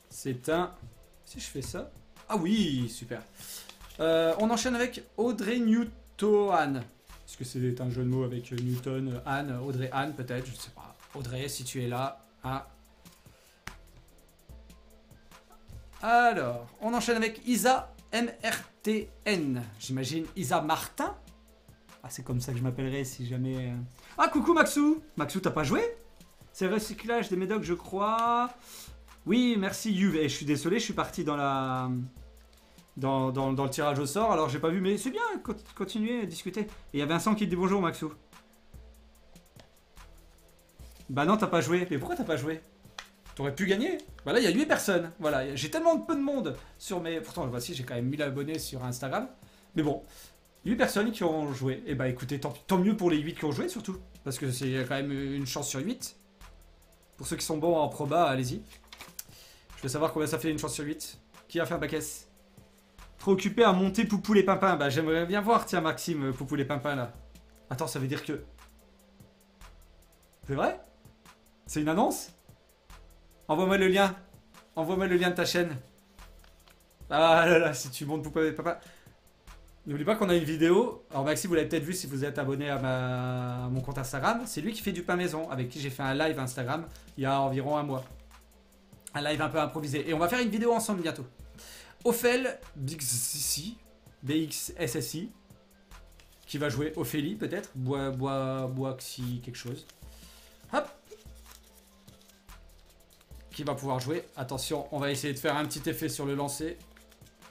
C'est un... Si je fais ça... Ah oui, super. On enchaîne avec Audrey Newton. Est-ce que c'est un jeu de mots avec Newton, Anne, Audrey Anne peut-être, je sais pas. Audrey, si tu es là. Ah. Alors, on enchaîne avec Isa MRTN. J'imagine Isa Martin. Ah, c'est comme ça que je m'appellerai si jamais... Ah, coucou Maxou. Maxou, t'as pas joué? C'est recyclage des médocs, je crois. Oui, merci Yuv. Et je suis désolé, je suis parti dans la... Dans le tirage au sort, alors j'ai pas vu, mais c'est bien, continuez à discuter. Et il y a Vincent qui te dit bonjour, Maxou. Bah non, t'as pas joué. Mais pourquoi t'as pas joué? T'aurais pu gagner. Bah là, il y a 8 personnes. Voilà, j'ai tellement peu de monde sur mes... Pourtant, voici, j'ai quand même 1000 abonnés sur Instagram. Mais bon, 8 personnes qui ont joué. Et bah écoutez, tant mieux pour les 8 qui ont joué, surtout. Parce que c'est quand même une chance sur 8. Pour ceux qui sont bons en proba, allez-y. Je veux savoir combien ça fait une chance sur 8. Qui a fait un bac S? Trop occupé à monter Poupou les Pimpins. Bah j'aimerais bien voir, tiens Maxime, Poupou les Pimpins là. Attends, ça veut dire que... C'est vrai? C'est une annonce? Envoie-moi le lien. Envoie-moi le lien de ta chaîne. Ah là là, si tu montes Poupée Papa. N'oublie pas qu'on a une vidéo. Alors Maxime, vous l'avez peut-être vu si vous êtes abonné à mon compte Instagram. C'est lui qui fait du pain maison, avec qui j'ai fait un live Instagram il y a environ un mois. Un live un peu improvisé. Et on va faire une vidéo ensemble bientôt. Ophel BXSI, BXSSI, qui va jouer Ophélie peut-être. Boixi quelque chose. Hop. Qui va pouvoir jouer. Attention, on va essayer de faire un petit effet sur le lancer.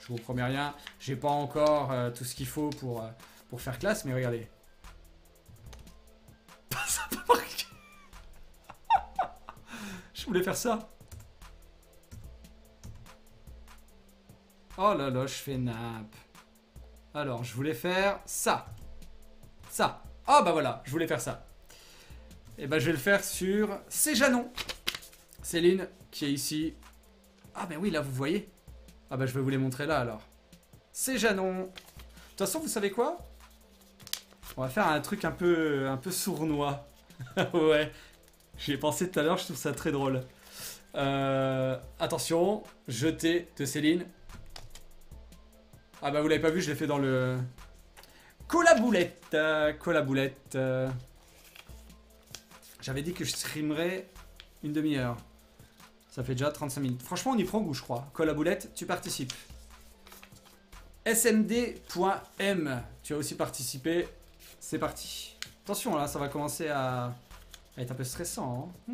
Je vous promets rien. J'ai pas encore tout ce qu'il faut pour faire classe, mais regardez. Ça a pas marqué. Je voulais faire ça. Oh là là, je fais nappe. Alors, je voulais faire ça. Ça. Oh bah voilà, je voulais faire ça. Et bah je vais le faire sur Céjanon. Céline, qui est ici. Ah ben oui, là vous voyez. Ah bah je vais vous les montrer là alors. Céjanon. De toute façon, vous savez quoi? On va faire un truc un peu sournois. Ouais. J'y ai pensé tout à l'heure, je trouve ça très drôle. Attention, jeté de Céline. Ah bah vous l'avez pas vu, je l'ai fait dans le... Colaboulette. Colaboulette. J'avais dit que je streamerais une demi-heure. Ça fait déjà 35 minutes. Franchement, on y prend goût, je crois. Colaboulette, tu participes. smd.m. Tu as aussi participé. C'est parti. Attention, là, ça va commencer à être un peu stressant. Hein.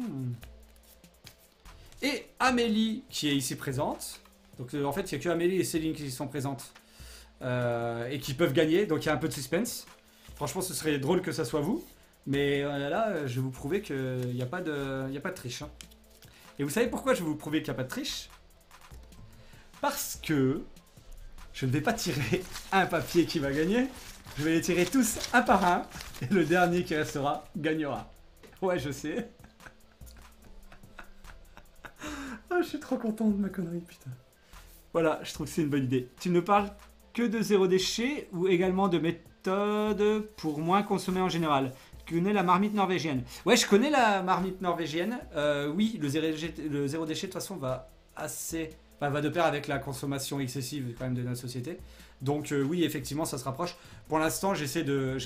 Et Amélie, qui est ici présente. Donc, en fait, il n'y a que Amélie et Céline qui sont présentes. Et qui peuvent gagner. Donc, il y a un peu de suspense. Franchement, ce serait drôle que ça soit vous. Mais là, je vais vous prouver qu'il n'y a pas de triche. Hein. Et vous savez pourquoi je vais vous prouver qu'il n'y a pas de triche? Parce que je ne vais pas tirer un papier qui va gagner. Je vais les tirer tous un par un. Et le dernier qui restera gagnera. Ouais, je sais. Oh, je suis trop content de ma connerie, putain. Voilà, je trouve que c'est une bonne idée. Tu ne parles que de zéro déchet ou également de méthode pour moins consommer en général? Tu connais la marmite norvégienne? Ouais, je connais la marmite norvégienne. Oui, le zéro déchet de toute façon va de pair avec la consommation excessive quand même de notre société. Donc oui, effectivement, ça se rapproche. Pour l'instant, j'ai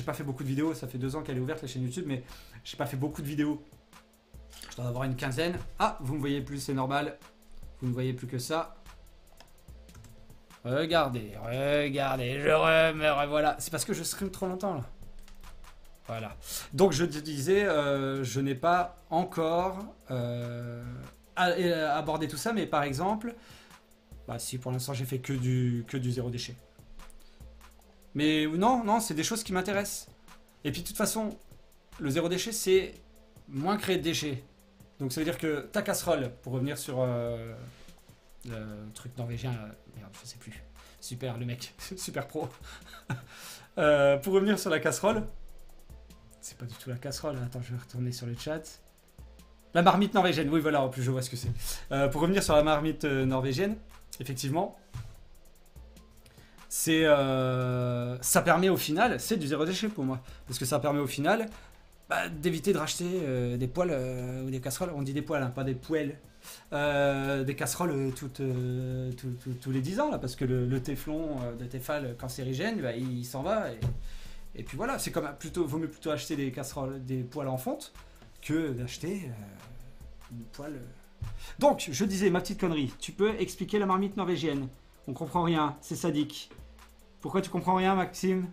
pas fait beaucoup de vidéos. Ça fait 2 ans qu'elle est ouverte la chaîne YouTube, mais j'ai pas fait beaucoup de vidéos. Je dois en avoir une quinzaine. Ah, vous me voyez plus, c'est normal. Vous ne voyez plus que ça. Regardez, je remeurs, voilà. C'est parce que je stream trop longtemps là. Voilà. Donc je te disais, je n'ai pas encore abordé tout ça, mais par exemple, bah si pour l'instant j'ai fait que du zéro déchet. Mais non, c'est des choses qui m'intéressent. Et puis de toute façon, le zéro déchet c'est moins créer de déchets. Donc ça veut dire que ta casserole, pour revenir sur le truc norvégien, merde, je sais plus. Super le mec, super pro. Pour revenir sur la casserole. C'est pas du tout la casserole. Attends, je vais retourner sur le chat. La marmite norvégienne. Oui, voilà, en plus, je vois ce que c'est. Pour revenir sur la marmite norvégienne, effectivement, ça permet au final, c'est du zéro déchet pour moi. Parce que ça permet au final d'éviter de racheter des poêles ou des casseroles. On dit des poêles, hein, pas des poêles. Des casseroles tous les 10 ans, là, parce que le téflon de Tefal cancérigène, bah, il s'en va. Et puis voilà, c'est comme vaut mieux plutôt acheter des casseroles, des poêles en fonte que d'acheter une poêle. Donc, je disais ma petite connerie. Tu peux expliquer la marmite norvégienne? On comprend rien, c'est sadique. Pourquoi tu comprends rien, Maxime?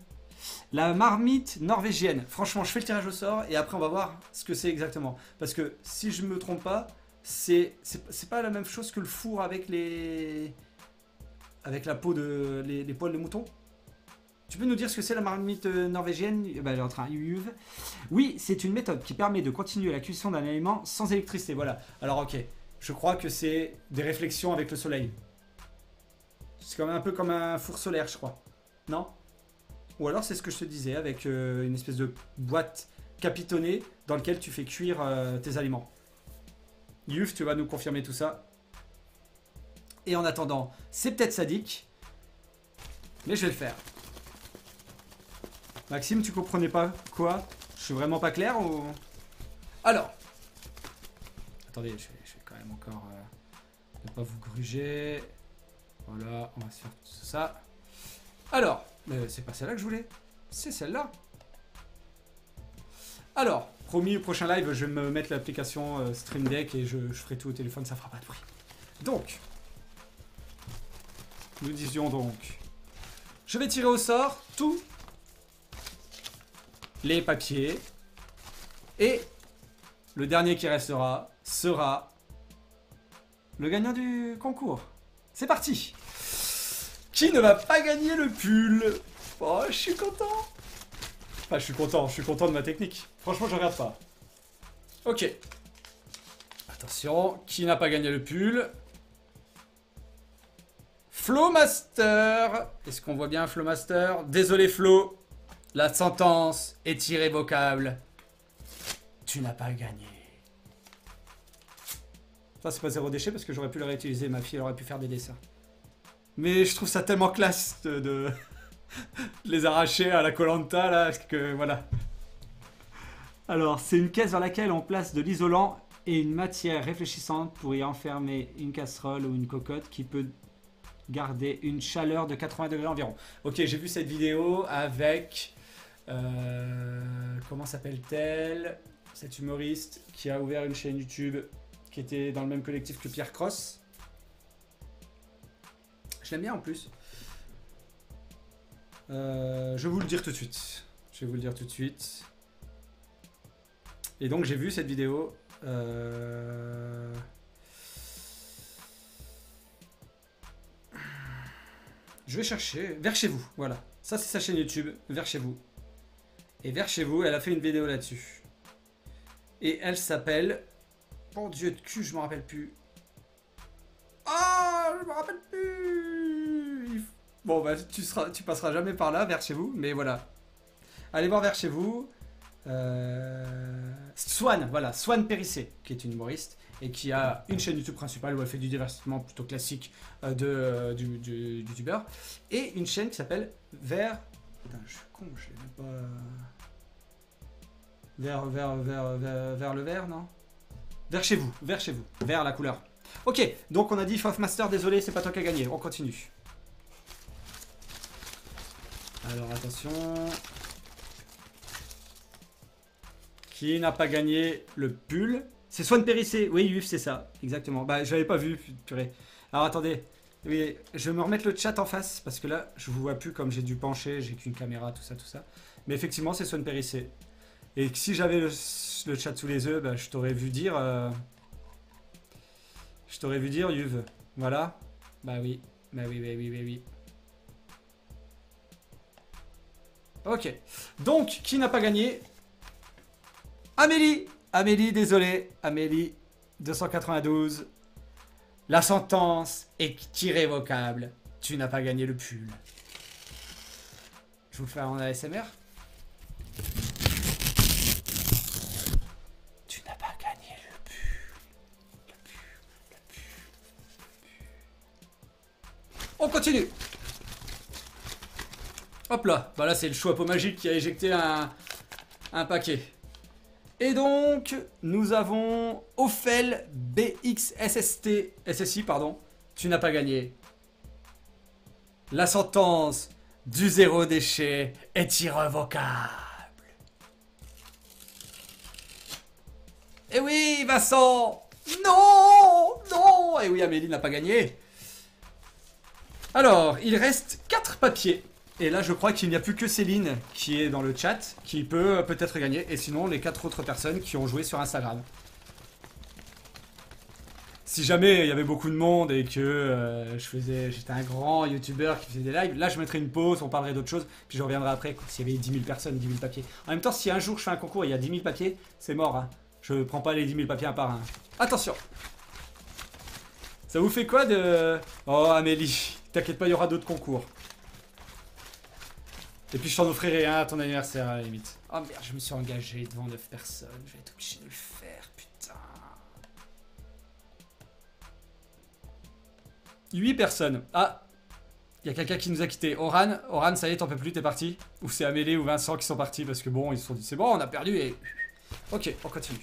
La marmite norvégienne. Franchement, je fais le tirage au sort et après on va voir ce que c'est exactement. Parce que si je me trompe pas, c'est pas la même chose que le four avec la peau de les poils de mouton. Tu peux nous dire ce que c'est la marmite norvégienne? Elle est en train. Oui, c'est une méthode qui permet de continuer la cuisson d'un aliment sans électricité. Voilà. Alors ok, je crois que c'est des réflexions avec le soleil. C'est quand même un peu comme un four solaire, je crois. Non? Ou alors c'est ce que je te disais avec une espèce de boîte capitonnée dans laquelle tu fais cuire tes aliments. Yuf, tu vas nous confirmer tout ça. Et en attendant, c'est peut-être sadique, mais je vais le faire. Maxime, tu comprenais pas quoi? Je suis vraiment pas clair ou... Alors. Attendez, je vais quand même encore ne pas vous gruger. Voilà, on va se faire tout ça. Alors, c'est pas celle-là que je voulais. C'est celle-là. Alors, promis, au prochain live, je vais me mettre l'application Stream Deck et je ferai tout au téléphone, ça fera pas de bruit. Donc, nous disions donc, je vais tirer au sort tous les papiers et le dernier qui restera sera le gagnant du concours. C'est parti. Qui ne va pas gagner le pull? Oh, je suis content. Enfin, je suis content de ma technique. Franchement, je regarde pas. Ok. Attention, qui n'a pas gagné le pull? Flowmaster. Est-ce qu'on voit bien Flowmaster? Désolé Flo, la sentence est irrévocable. Tu n'as pas gagné. Ça, c'est pas zéro déchet parce que j'aurais pu le réutiliser. Ma fille aurait pu faire des dessins. Mais je trouve ça tellement classe de les arracher à la Koh-Lanta là, parce que voilà. Alors, c'est une caisse dans laquelle on place de l'isolant et une matière réfléchissante pour y enfermer une casserole ou une cocotte qui peut garder une chaleur de 80 degrés environ. Ok, j'ai vu cette vidéo avec... comment s'appelle-t-elle? Cette humoriste qui a ouvert une chaîne YouTube qui était dans le même collectif que Pierre Cross. Je l'aime bien en plus. Je vais vous le dire tout de suite. Et donc j'ai vu cette vidéo. Je vais chercher. Vers chez vous. Voilà. Ça c'est sa chaîne YouTube. Vers chez vous. Et vers chez vous, elle a fait une vidéo là-dessus. Et elle s'appelle... Oh Dieu de cul, je me rappelle plus. Ah, je me rappelle plus. Bon, bah, tu passeras jamais par là, vers chez vous, mais voilà. Allez voir vers chez vous. Swan, voilà, Swan Périssé, qui est une humoriste et qui a une chaîne YouTube principale où elle fait du divertissement plutôt classique du youtubeur. Et une chaîne qui s'appelle Vers... Putain, je suis con, je sais même pas... Vers le vert, non? Vers chez vous, vers la couleur. Ok, donc on a dit Flowmaster, désolé, c'est pas toi qui as gagné, on continue. Alors attention. Qui n'a pas gagné le pull? C'est Swan Périssé, oui, Yves, c'est ça, exactement. Bah, je l'avais pas vu, purée. Alors attendez, oui, je vais me remettre le chat en face, parce que là, je vous vois plus comme j'ai dû pencher, j'ai qu'une caméra, tout ça, tout ça. Mais effectivement, c'est Swan Périssé. Et si j'avais le chat sous les yeux, bah, je t'aurais vu dire... Je t'aurais vu dire, Yuv. Voilà. Bah oui. Oui. Ok. Donc, qui n'a pas gagné? Amélie. Amélie, désolé. Amélie, 292. La sentence est irrévocable. Tu n'as pas gagné le pull. Je vous le fais en ASMR. Tu n'as pas gagné le pull. On continue. Hop là. Bah là, c'est le chapeau magique qui a éjecté un paquet. Et donc, nous avons Ophel SSI, pardon. Tu n'as pas gagné. La sentence du zéro déchet est irrévocable. Eh oui, Vincent. Non. Eh oui, Amélie n'a pas gagné. Alors, il reste 4 papiers. Et là, je crois qu'il n'y a plus que Céline qui est dans le chat, qui peut peut-être gagner. Et sinon, les 4 autres personnes qui ont joué sur Instagram. Si jamais il y avait beaucoup de monde et que j'étais un grand youtubeur qui faisait des lives, là, je mettrais une pause, on parlerait d'autre chose, puis je reviendrai après, s'il y avait 10 000 personnes, 10 000 papiers. En même temps, si un jour je fais un concours et il y a 10 000 papiers, c'est mort, hein. Je prends pas les 10 000 papiers un par un. Attention. Ça vous fait quoi de... Oh, Amélie, t'inquiète pas, il y aura d'autres concours. Et puis je t'en offrirai un à ton anniversaire à la limite. Oh merde, je me suis engagé devant 9 personnes. Je vais être obligé de le faire, putain. 8 personnes. Ah, il y a quelqu'un qui nous a quittés. Oran, ça y est, t'en peux plus, t'es parti? Ou c'est Amélie ou Vincent qui sont partis parce que bon, ils se sont dit c'est bon, on a perdu et... Ok, on continue.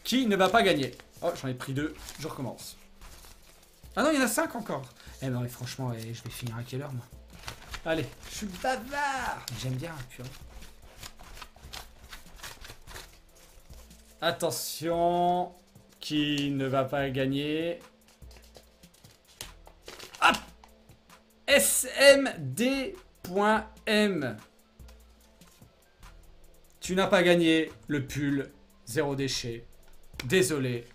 qui ne va pas gagner. Oh, j'en ai pris 2, je recommence. Ah non, il y en a 5 encore. Eh ben, franchement, je vais finir à quelle heure, moi? Allez, je suis bavard. J'aime bien, purée. Attention, qui ne va pas gagner. Hop! SMD.M. Tu n'as pas gagné le pull 0 déchet. Désolé.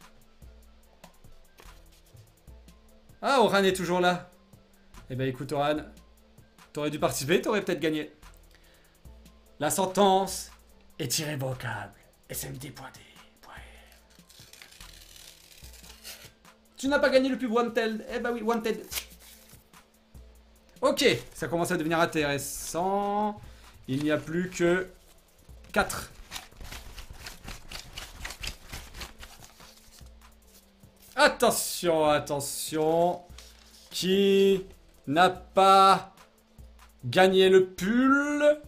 Ah, Oran est toujours là. Eh ben écoute, Oran, t'aurais dû participer, t'aurais peut-être gagné. La sentence est irrévocable. SMD.D. Tu n'as pas gagné le pub Wanted. Eh bah oui, Wanted. Ok, ça commence à devenir intéressant. Il n'y a plus que 4. Attention, attention. Qui n'a pas gagné le pull?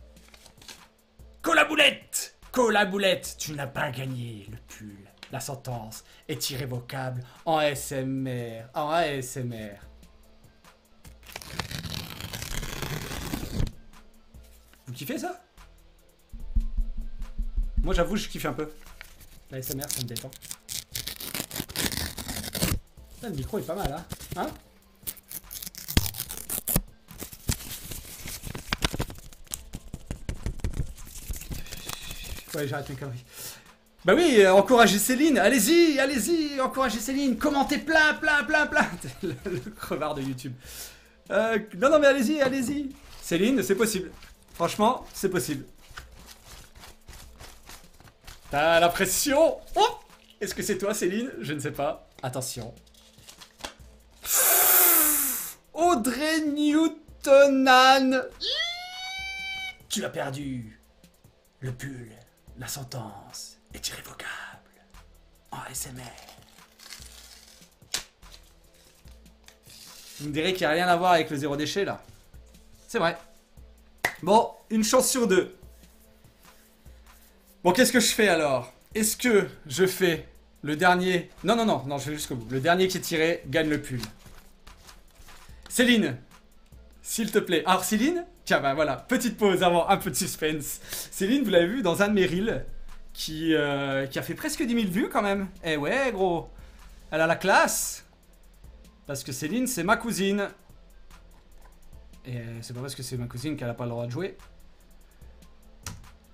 Colaboulette! Colaboulette, tu n'as pas gagné le pull. La sentence est irrévocable en ASMR. En ASMR. Vous kiffez ça? Moi j'avoue je kiffe un peu. La ASMR ça me détend. Là, le micro est pas mal hein? Hein? Ouais j'arrête mes conneries. Bah oui, encouragez Céline, allez-y, allez-y, encouragez Céline, commentez plein. le crevard de YouTube. Non mais allez-y, allez-y. Céline, c'est possible. Franchement, c'est possible. T'as la pression. Oh, est-ce que c'est toi Céline? Je ne sais pas. Attention. Audrey Newtonan. Tu as perdu. Le pull, la sentence est irrévocable en ASMR. Vous me direz qu'il n'y a rien à voir avec le 0 déchet là. C'est vrai. Bon, une chance sur 2. Bon, qu'est-ce que je fais alors? Est-ce que je fais le dernier... Non, je vais jusqu'au bout. Le dernier qui est tiré gagne le pull. Céline, s'il te plaît. Alors Céline, tiens, bah voilà, petite pause avant un peu de suspense. Céline, vous l'avez vu dans un de mes reels qui a fait presque 10 000 vues quand même. Eh ouais, gros. Elle a la classe. Parce que Céline, c'est ma cousine. Et c'est pas parce que c'est ma cousine qu'elle a pas le droit de jouer.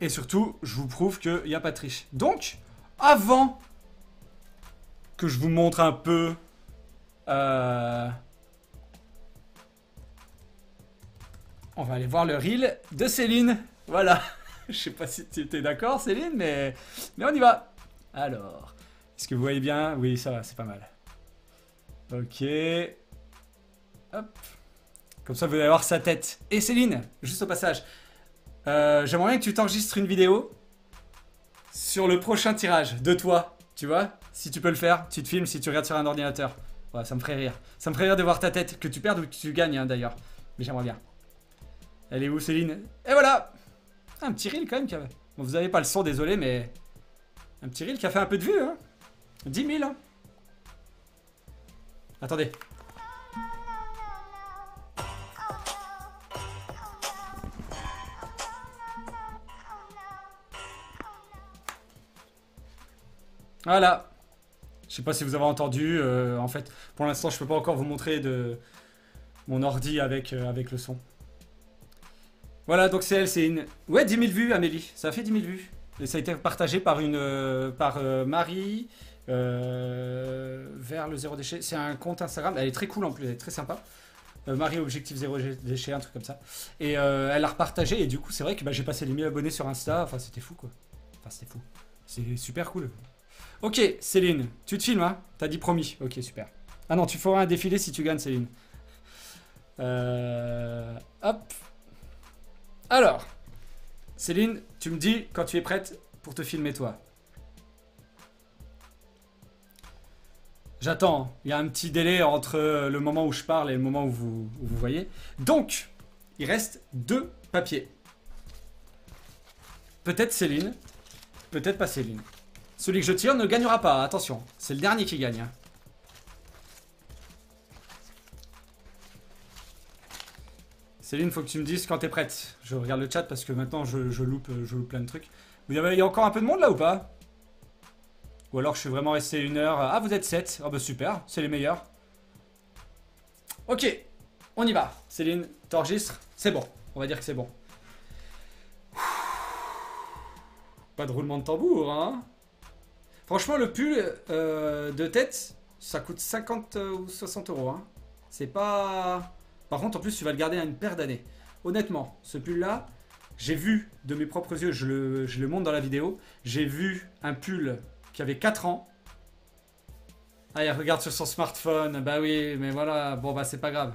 Et surtout, je vous prouve qu'il n'y a pas de triche. Donc, avant que je vous montre un peu... on va aller voir le reel de Céline. Voilà. Je sais pas si tu étais d'accord, Céline, mais on y va. Alors, est-ce que vous voyez bien? Oui, ça va, c'est pas mal. Ok. Hop. Comme ça, vous allez voir sa tête. Et Céline, juste au passage, j'aimerais bien que tu t'enregistres une vidéo sur le prochain tirage de toi. Tu vois? Si tu peux le faire, tu te filmes si tu regardes sur un ordinateur. Ouais, ça me ferait rire. Ça me ferait rire de voir ta tête, que tu perdes ou que tu gagnes, hein, d'ailleurs. Mais j'aimerais bien. Elle est où, Céline? Et voilà! Un petit reel, quand même. Bon, vous n'avez pas le son, désolé, mais... un petit reel qui a fait un peu de vues, hein. 10 000, hein. Attendez. Voilà. Je sais pas si vous avez entendu. En fait, pour l'instant, je peux pas encore vous montrer de mon ordi avec le son. Voilà, donc c'est elle, c'est une... Ouais, 10 000 vues, Amélie. Ça a fait 10 000 vues. Et ça a été partagé par Marie vers le 0 déchet. C'est un compte Instagram. Elle est très cool en plus, elle est très sympa. Marie Objectif 0 déchet, un truc comme ça. Et elle l'a repartagé. Et du coup, c'est vrai que bah, j'ai passé les 1000 abonnés sur Insta. Enfin, c'était fou, quoi. Enfin, c'était fou. C'est super cool. Ok, Céline, tu te filmes, hein? T'as dit promis. Ok, super. Ah non, tu feras un défilé si tu gagnes, Céline. Hop. Alors, Céline, tu me dis quand tu es prête pour te filmer, toi. J'attends. Il y a un petit délai entre le moment où je parle et le moment où vous voyez. Donc, il reste 2 papiers. Peut-être Céline, peut-être pas Céline. Celui que je tire ne gagnera pas, attention. C'est le dernier qui gagne. Céline, faut que tu me dises quand t'es prête. Je regarde le chat parce que maintenant je loupe plein de trucs. Il y a encore un peu de monde là ou pas? Ou alors je suis vraiment resté 1 heure. Ah, vous êtes 7. Ah bah super, c'est les meilleurs. Ok, on y va. Céline, t'enregistres? C'est bon, on va dire que c'est bon. Pas de roulement de tambour, hein. Franchement, le pull de tête, ça coûte 50 ou 60 euros. Hein. C'est pas... Par contre, en plus, tu vas le garder à une paire d'années. Honnêtement, ce pull-là, j'ai vu de mes propres yeux, je le montre dans la vidéo, j'ai vu un pull qui avait 4 ans. Ah, il regarde sur son smartphone. Bah oui, mais voilà, bon bah c'est pas grave.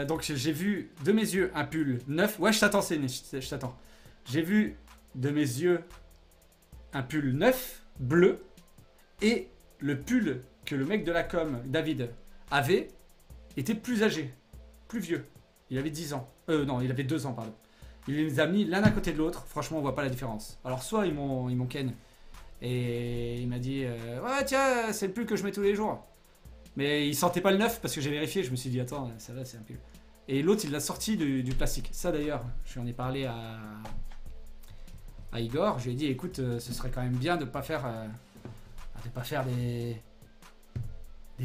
Donc j'ai vu de mes yeux un pull neuf. Ouais, je t'attends, Céline, je t'attends. J'ai vu de mes yeux un pull neuf, bleu, et le pull que le mec de la com, David, avait, était plus âgé, plus vieux. Il avait 10 ans. Non, il avait 2 ans, pardon. Il les a mis l'un à côté de l'autre. Franchement, on voit pas la différence. Alors, soit ils m'ont ken. Et il m'a dit ouais, tiens, c'est le pull que je mets tous les jours. Mais il sentait pas le neuf parce que j'ai vérifié. Je me suis dit, attends, ça va, c'est un pull. Et l'autre, il l'a sorti du plastique. Ça, d'ailleurs, je lui en ai parlé à Igor. Je lui ai dit, écoute, ce serait quand même bien de pas faire des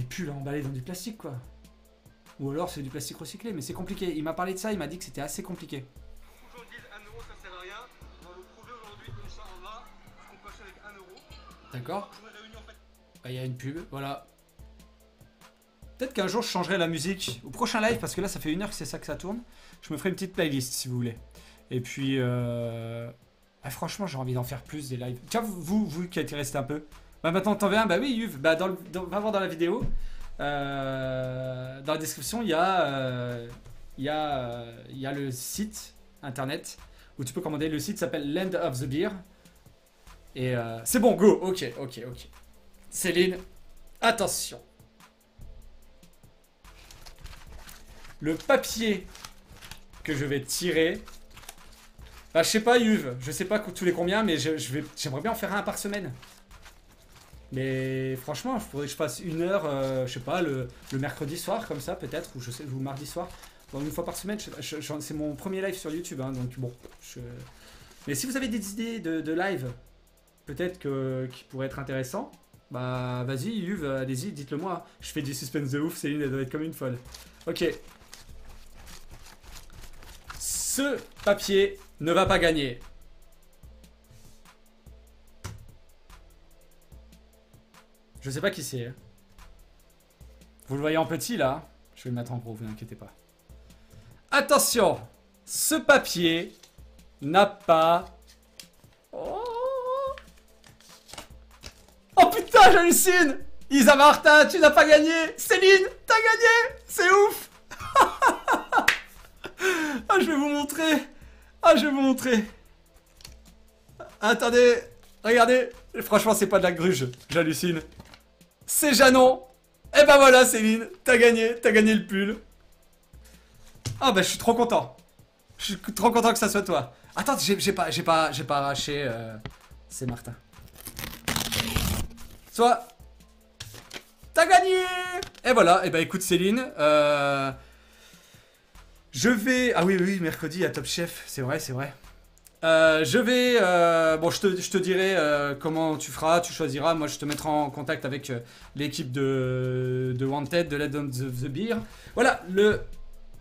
pulls emballés dans du plastique, quoi. Ou alors c'est du plastique recyclé, mais c'est compliqué. Il m'a parlé de ça, il m'a dit que c'était assez compliqué. Aujourd'hui, 1 euro, ça sert à rien. On va vous prouver aujourd'hui que ça en va, qu'on peut acheter avec 1 euro. D'accord. Je vous ai réuni en fait. Bah, il y a une pub, voilà. Peut-être qu'un jour je changerai la musique au prochain live, parce que là ça fait 1 heure que c'est ça que ça tourne. Je me ferai une petite playlist si vous voulez. Et puis, franchement, j'ai envie d'en faire plus des lives. Tiens, vous qui êtes resté un peu. Bah, maintenant t'en veux un? Bah oui, Yuv. Bah, va voir dans la vidéo. Dans la description, il y a le site internet où tu peux commander. Le site s'appelle Land of the Beer. Et c'est bon, go. Ok. Céline, attention. Le papier que je vais tirer. Bah, je sais pas, Yuv. Je sais pas tous les combien, mais j'aimerais bien en faire un par semaine. Mais franchement, il faudrait que je fasse 1 heure, je sais pas, le mercredi soir, comme ça, peut-être, ou le mardi soir. Bon, 1 fois par semaine, c'est mon premier live sur YouTube, hein, donc bon. Mais si vous avez des idées de live, peut-être qui pourraient être intéressants, bah vas-y, Yuv, allez-y, dites-le moi. Je fais du suspense de ouf, Céline, elle doit être comme une folle. Ok. Ce papier ne va pas gagner. Je sais pas qui c'est. Vous le voyez en petit là. Je vais le mettre en gros, vous inquiétez pas. Attention, ce papier n'a pas... Oh putain, j'hallucine. Isa Martin, tu n'as pas gagné. Céline, t'as gagné. C'est ouf. Ah, je vais vous montrer. Attendez, regardez. Franchement, c'est pas de la gruge. J'hallucine. C'est Janon. Et ben voilà, Céline, t'as gagné le pull. Ah bah je suis trop content. Je suis trop content que ça soit toi. Attends, j'ai pas arraché. C'est Martin. Soit. T'as gagné. Et voilà. Et bah écoute Céline, je vais. Ah oui, mercredi à Top Chef. C'est vrai. Je vais... bon, je te dirai comment tu feras, tu choisiras. Moi, je te mettrai en contact avec l'équipe de Wanted, de Legend of the Beer. Voilà, le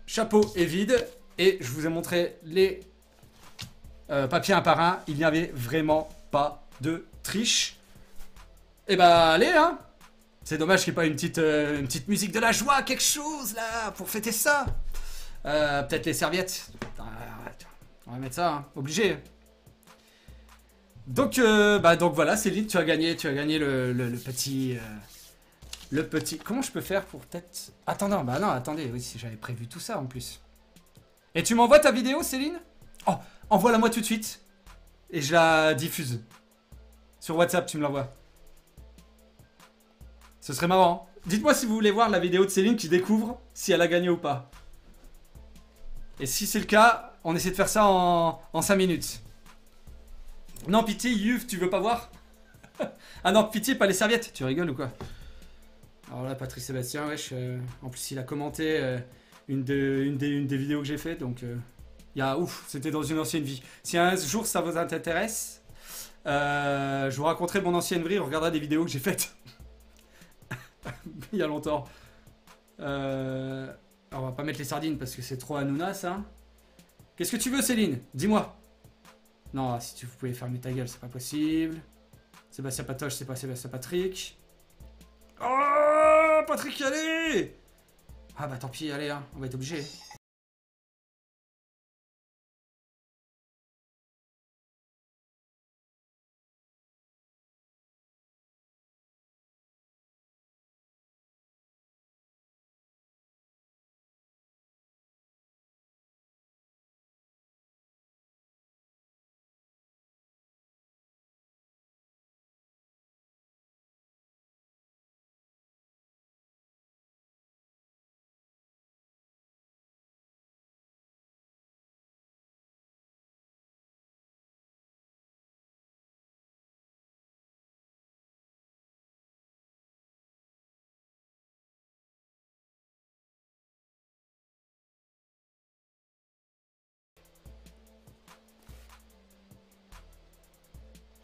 chapeau est vide. Et je vous ai montré les papiers un par un. Il n'y avait vraiment pas de triche. Et bah, allez, hein. C'est dommage qu'il n'y ait pas une petite musique de la joie, quelque chose, là, pour fêter ça. Peut-être les serviettes. On va mettre ça, hein. Obligé. Donc voilà, Céline, tu as gagné le petit... Comment je peux faire pour peut-être... Attendez, oui, si j'avais prévu tout ça en plus. Et tu m'envoies ta vidéo, Céline? Oh, envoie-la moi tout de suite. Et je la diffuse. Sur WhatsApp, tu me l'envoies. Ce serait marrant. Dites-moi si vous voulez voir la vidéo de Céline qui découvre si elle a gagné ou pas. Et si c'est le cas... On essaie de faire ça en 5 minutes. Non, pitié, Yuf, tu veux pas voir? Ah non, pitié, pas les serviettes. Tu rigoles ou quoi? Alors là, Patrick Sébastien, wesh. En plus, il a commenté une des vidéos que j'ai faites. Donc, il y a ouf, c'était dans une ancienne vie. Si un jour ça vous intéresse, je vous raconterai mon ancienne vie. On regardera des vidéos que j'ai faites il y a longtemps. Alors, on va pas mettre les sardines parce que c'est trop Hanouna, ça. Qu'est-ce que tu veux, Céline? Dis-moi. Non, si tu pouvais fermer ta gueule, c'est pas possible. Sébastien Patoche, c'est pas Sébastien Patrick. Oh, Patrick, allez! Ah bah tant pis, allez, hein, on va être obligé.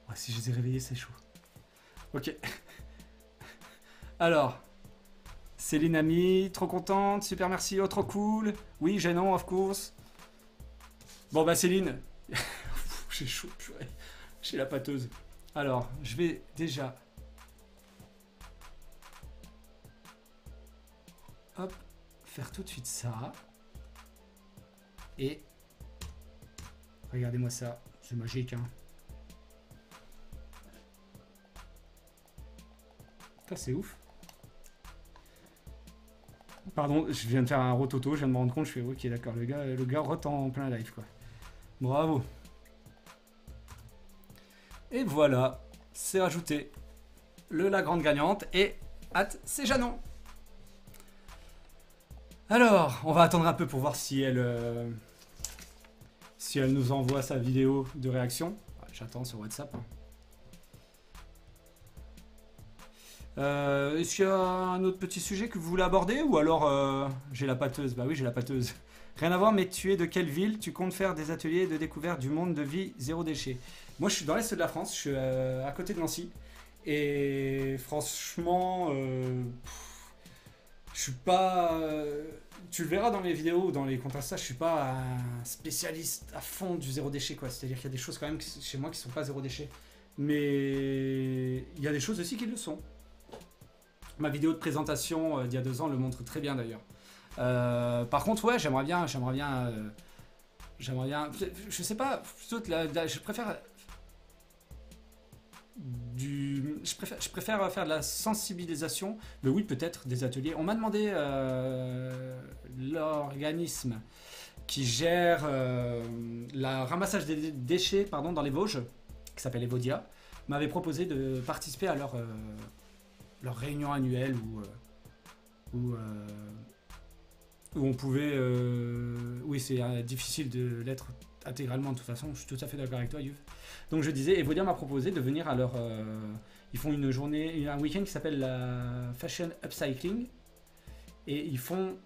Ouais, si je les ai réveillés, c'est chaud. Ok. Alors, Céline Ami, trop contente, super merci, oh trop cool. Oui, gênant, of course. Bon bah Céline, j'ai chaud, purée. J'ai la pâteuse. Alors, je vais déjà... Hop, faire tout de suite ça. Et... Regardez-moi ça, c'est magique, hein. Ça, c'est ouf. Pardon, je viens de faire un rototo, je viens de me rendre compte, je fais ok d'accord, le gars rote en plein live quoi. Bravo. Et voilà, c'est rajouté. La grande gagnante et c'est Janon. Alors, on va attendre un peu pour voir si elle nous envoie sa vidéo de réaction. J'attends sur WhatsApp. Hein. Est-ce qu'il y a un autre petit sujet que vous voulez aborder ou alors j'ai la pâteuse? Bah oui, j'ai la pâteuse. Rien à voir, mais tu es de quelle ville? Tu comptes faire des ateliers de découverte du monde de vie zéro déchet? Moi, je suis dans l'est de la France, je suis à côté de Nancy. Et franchement, je suis pas... tu le verras dans les vidéos ou dans les comptes Insta, je suis pas un spécialiste à fond du zéro déchet, quoi. C'est-à-dire qu'il y a des choses quand même chez moi qui sont pas zéro déchet. Mais il y a des choses aussi qui le sont. Ma vidéo de présentation d'il y a 2 ans le montre très bien d'ailleurs. Par contre, ouais, j'aimerais bien, je sais pas, plutôt je préfère je préfère faire de la sensibilisation, mais oui, peut-être des ateliers. On m'a demandé l'organisme qui gère le ramassage des déchets dans les Vosges, qui s'appelle Evodia, m'avait proposé de participer à leur réunion annuelle où on pouvait... oui, c'est difficile de l'être intégralement de toute façon, je suis tout à fait d'accord avec toi, Yuv. Donc je disais, Evodia m'a proposé de venir à leur... ils font une journée, un week-end qui s'appelle la Fashion Upcycling, et ils font...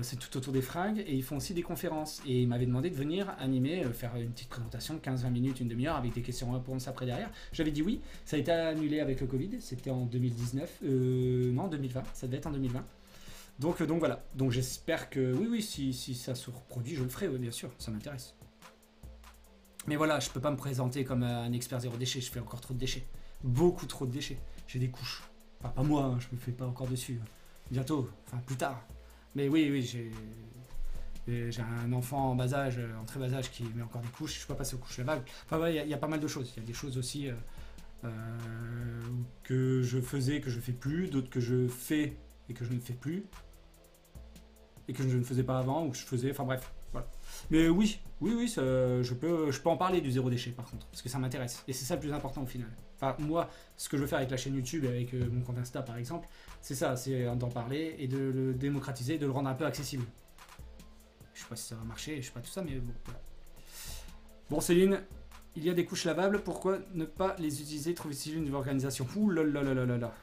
c'est tout autour des fringues, et ils font aussi des conférences. Et ils m'avaient demandé de venir animer, faire une petite présentation de 15-20 minutes, une demi-heure, avec des questions-réponses après derrière. J'avais dit oui, ça a été annulé avec le Covid, c'était en 2019, non 2020, ça devait être en 2020. Donc voilà, donc j'espère que, oui, si ça se reproduit, je le ferai, oui, bien sûr, ça m'intéresse. Mais voilà, je peux pas me présenter comme un expert zéro déchet, je fais encore trop de déchets. Beaucoup trop de déchets. J'ai des couches. Enfin, pas moi, hein, je me fais pas encore dessus. Bientôt, enfin plus tard. Mais oui, j'ai un enfant en bas âge, en très bas âge, qui met encore des couches. Je suis pas passé aux couches lavables. Enfin voilà, il y a pas mal de choses. Il y a des choses aussi que je faisais, que je fais plus, d'autres que je fais et que je ne fais plus, et que je ne faisais pas avant, ou que je faisais, enfin bref, voilà. Mais oui, ça, je peux en parler du zéro déchet par contre, parce que ça m'intéresse, et c'est ça le plus important au final. Enfin, moi, ce que je veux faire avec la chaîne YouTube et avec mon compte Insta par exemple, c'est ça, c'est d'en parler et de le démocratiser, de le rendre un peu accessible. Je sais pas si ça va marcher, je sais pas tout ça, mais bon, voilà. Bon Céline, Il y a des couches lavables, pourquoi ne pas les utiliser trop utile au niveau organisation? Ouh là là là là là là.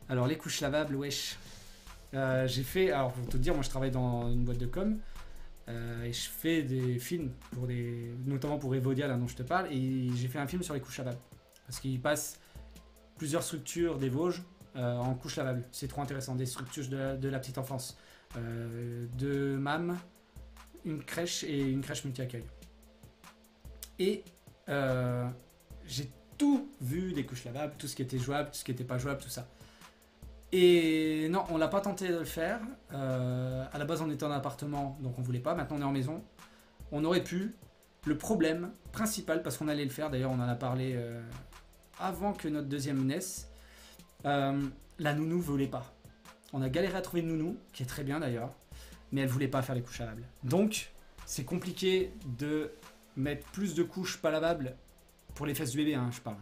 Alors les couches lavables, wesh. J'ai fait, alors pour te dire, moi je travaille dans une boîte de com et je fais des films pour notamment pour Evodia là dont je te parle, et j'ai fait un film sur les couches lavables parce qu'il passe plusieurs structures des Vosges en couches lavables. C'est trop intéressant, des structures de la petite enfance, de MAM, une crèche et une crèche multi-accueil. Et j'ai tout vu des couches lavables, tout ce qui était jouable, tout ce qui n'était pas jouable, tout ça. Et non, on l'a pas tenté de le faire. À la base, on était en appartement, donc on voulait pas. Maintenant, on est en maison. On aurait pu. Le problème principal, parce qu'on allait le faire, d'ailleurs, on en a parlé avant que notre deuxième naisse, la nounou voulait pas. On a galéré à trouver une nounou, qui est très bien d'ailleurs, mais elle voulait pas faire les couches lavables. Donc, c'est compliqué de mettre plus de couches pas lavables pour les fesses du bébé, hein, je parle.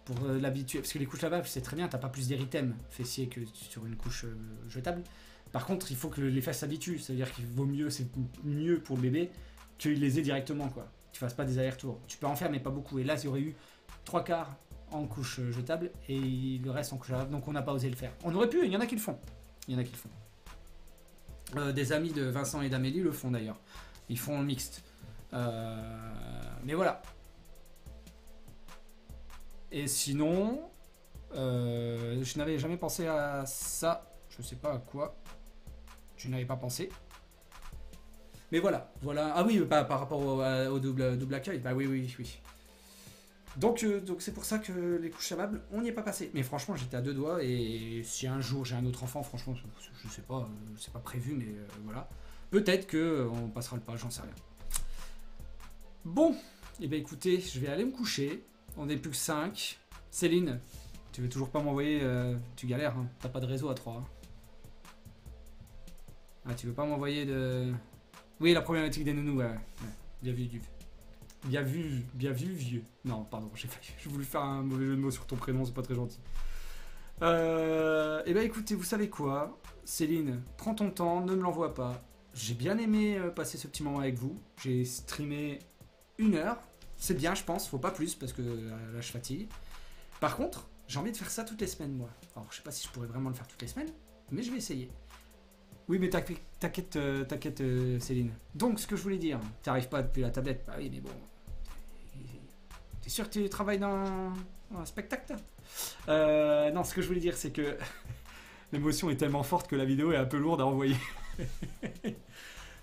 Pour l'habituer, parce que les couches lavables, c'est très bien, t'as pas plus d'érythème fessier que sur une couche jetable. Par contre, il faut que les fesses s'habituent, c'est-à-dire qu'il vaut mieux, c'est mieux pour le bébé qu'il les ait directement, quoi. Tu fasses pas des allers-retours. Tu peux en faire, mais pas beaucoup. Et là, il y aurait eu 3/4 en couche jetable et le reste en couche lavable, donc on n'a pas osé le faire. On aurait pu, il y en a qui le font. Il y en a qui le font. Des amis de Vincent et d'Amélie le font d'ailleurs. Ils font le mixte. Mais voilà. Et sinon, je n'avais jamais pensé à ça. Je sais pas à quoi. Je n'avais pas pensé. Mais voilà. Ah oui, par rapport au double accueil. Bah oui. Donc c'est pour ça que les couches lavables, on n'y est pas passé. Mais franchement, j'étais à 2 doigts. Et si un jour j'ai un autre enfant, franchement, je sais pas. C'est pas prévu, mais voilà. Peut-être qu'on passera le pas, j'en sais rien. Bon, et bien écoutez, je vais aller me coucher. On est plus que 5. Céline, tu veux toujours pas m'envoyer... tu galères, hein. T'as pas de réseau à 3. Hein. Ah, tu veux pas m'envoyer de... Oui, la problématique des nounous, ouais. Bien vu, vieux. Non, pardon, j'ai voulu faire un mauvais jeu de mots sur ton prénom, c'est pas très gentil. Et ben écoutez, vous savez quoi, Céline, prends ton temps, ne me l'envoie pas. J'ai bien aimé passer ce petit moment avec vous. J'ai streamé 1 heure. C'est bien, je pense, faut pas plus parce que là je fatigue. Par contre, j'ai envie de faire ça toutes les semaines, moi. Alors, je sais pas si je pourrais vraiment le faire toutes les semaines, mais je vais essayer. Oui, mais t'inquiète, Céline. Donc, ce que je voulais dire, t'arrives pas depuis la tablette. Bah oui, mais bon. T'es sûr que tu travailles dans un spectacle? Non, ce que je voulais dire, c'est que l'émotion est tellement forte que la vidéo est un peu lourde à envoyer.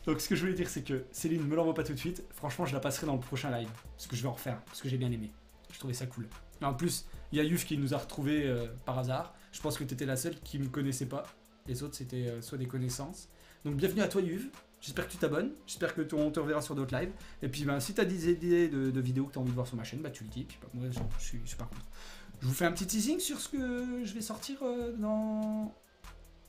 Donc, ce que je voulais dire, c'est que Céline, me l'envoie pas tout de suite. Franchement, je la passerai dans le prochain live. Parce que je vais en refaire. Parce que j'ai bien aimé. Je trouvais ça cool. Et en plus, il y a Yuf qui nous a retrouvés par hasard. Je pense que t'étais la seule qui me connaissait pas. Les autres, c'était soit des connaissances. Donc, bienvenue à toi, Yuf. J'espère que tu t'abonnes. J'espère que on te reverra sur d'autres lives. Et puis, ben, si t'as des idées de vidéos que t'as envie de voir sur ma chaîne, bah, tu le dis. Puis, bah, moi, je suis super content. Je vous fais un petit teasing sur ce que je vais sortir dans...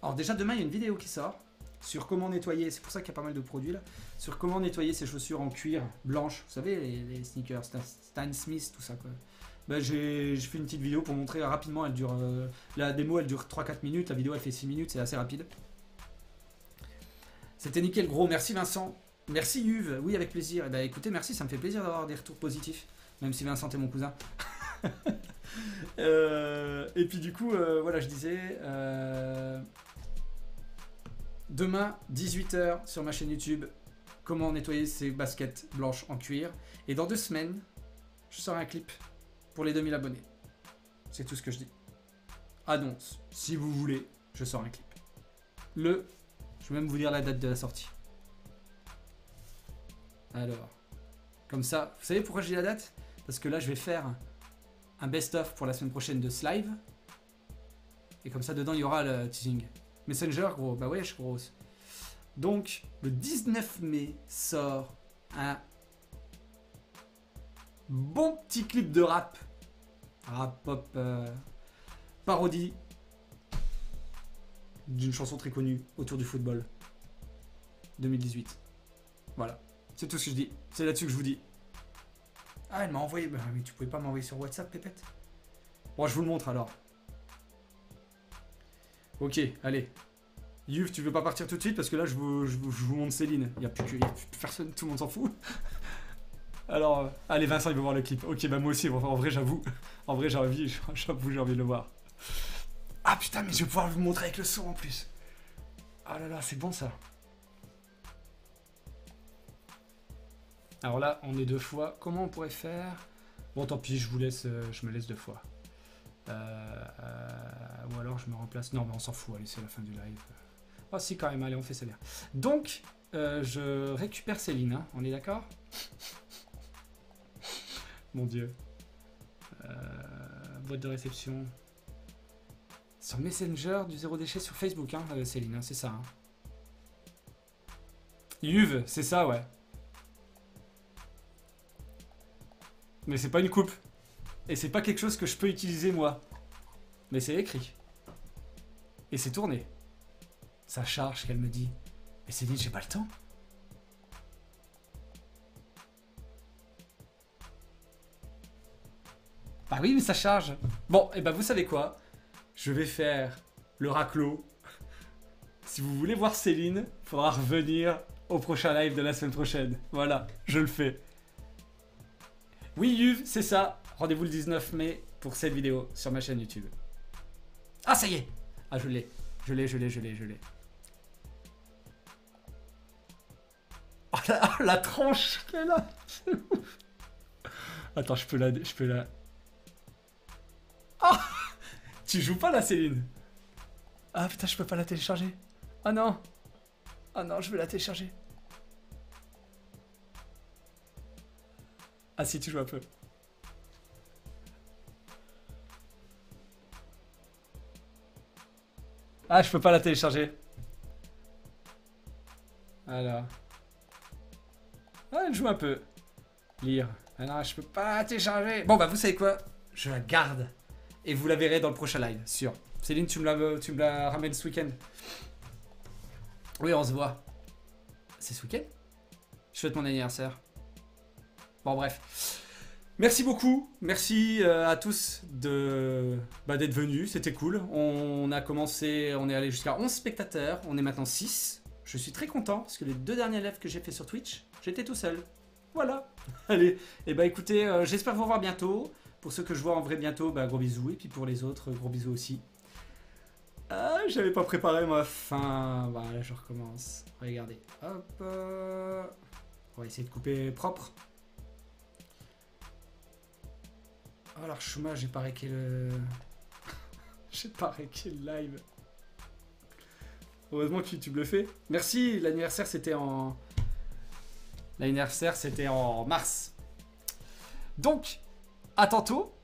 Alors, déjà, demain, il y a une vidéo qui sort. Sur comment nettoyer, c'est pour ça qu'il y a pas mal de produits là, sur comment nettoyer ses chaussures en cuir blanche, vous savez, les sneakers, Stan Smith, tout ça quoi. Bah, j'ai fait une petite vidéo pour montrer rapidement, elle dure, la démo elle dure 3-4 minutes, la vidéo elle fait 6 minutes, c'est assez rapide. C'était nickel gros, merci Vincent, merci Yuve, oui avec plaisir, et bah écoutez merci, ça me fait plaisir d'avoir des retours positifs, même si Vincent est mon cousin. Et puis du coup, voilà je disais... Demain, 18h sur ma chaîne YouTube, comment nettoyer ses baskets blanches en cuir. Et dans 2 semaines, je sors un clip pour les 2000 abonnés. C'est tout ce que je dis. Annonce, si vous voulez, je sors un clip. Je vais même vous dire la date de la sortie. Alors, comme ça, vous savez pourquoi j'ai la date? Parce que là, je vais faire un best-of pour la semaine prochaine de ce live. Et comme ça, dedans, il y aura le teasing. Messenger, gros, bah wesh, grosse. Donc, le 19 mai sort un bon petit clip de rap. Rap pop parodie d'une chanson très connue autour du football 2018. Voilà, c'est tout ce que je dis. C'est là-dessus que je vous dis. Ah, elle m'a envoyé. Bah, mais tu pouvais pas m'envoyer sur WhatsApp, Pépette? Bon, je vous le montre alors. Ok, allez. Yves, tu veux pas partir tout de suite parce que là je vous montre Céline. Il n'y a plus personne, tout le monde s'en fout. Alors, allez, Vincent, il veut voir le clip. Ok, bah moi aussi, en vrai, j'avoue. En vrai, j'ai envie de le voir. Ah putain, mais je vais pouvoir vous montrer avec le son en plus. Ah là là, c'est bon ça. Alors là, on est 2 fois. Comment on pourrait faire? Bon, tant pis, je me laisse 2 fois. Ou alors je me remplace. Non, mais on s'en fout, allez, c'est la fin du live. Oh si, quand même, allez, on fait ça bien. Donc, je récupère Céline, hein, on est d'accord? Mon Dieu. Boîte de réception. Sur Messenger du zéro déchet sur Facebook, hein, Céline, hein, c'est ça. Hein. Yuve, c'est ça, ouais. Mais c'est pas une coupe. Et c'est pas quelque chose que je peux utiliser moi. Mais c'est écrit. Et c'est tourné. Ça charge, qu'elle me dit. Mais Céline, j'ai pas le temps. Bah oui, mais ça charge. Bon, et bah vous savez quoi? Je vais faire le raclo. Si vous voulez voir Céline, faudra revenir au prochain live de la semaine prochaine. Voilà, je le fais. Oui, Yuv, c'est ça. Rendez-vous le 19 mai pour cette vidéo sur ma chaîne YouTube. Ah, ça y est. Ah, je l'ai. Je l'ai. Oh, la tranche qu'elle a. C'est ouf. Attends, je peux la... Oh, tu joues pas là, Céline? Ah putain, je peux pas la télécharger. Ah non. Ah non, je veux la télécharger. Ah si, tu joues un peu. Ah, je peux pas la télécharger. Alors. Ah, elle joue un peu. Lire. Ah non, je peux pas la télécharger. Bon, bah, vous savez quoi? Je la garde. Et vous la verrez dans le prochain live, sûr. Céline, tu me la ramènes ce week-end? Oui, on se voit. C'est ce week-end? Je fête mon anniversaire. Bon, bref. Merci beaucoup. Merci à tous d'être venus. C'était cool. On a commencé, on est allé jusqu'à 11 spectateurs. On est maintenant 6. Je suis très content parce que les 2 derniers lives que j'ai fait sur Twitch, j'étais tout seul. Voilà. Allez. Et bah écoutez, j'espère vous revoir bientôt. Pour ceux que je vois en vrai bientôt, bah, gros bisous. Et puis pour les autres, gros bisous aussi. Ah, j'avais pas préparé ma fin. Voilà, je recommence. Regardez. Hop. On va essayer de couper propre. Oh l'archuma, j'ai pas réqué le... j'ai pas réqué le live. Heureusement que YouTube le fait. Merci, l'anniversaire c'était en... L'anniversaire c'était en mars. Donc, à tantôt.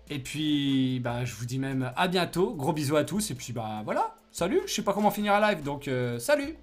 Et puis, bah, je vous dis même à bientôt. Gros bisous à tous. Et puis, bah, voilà. Salut. Je sais pas comment finir un live, donc salut.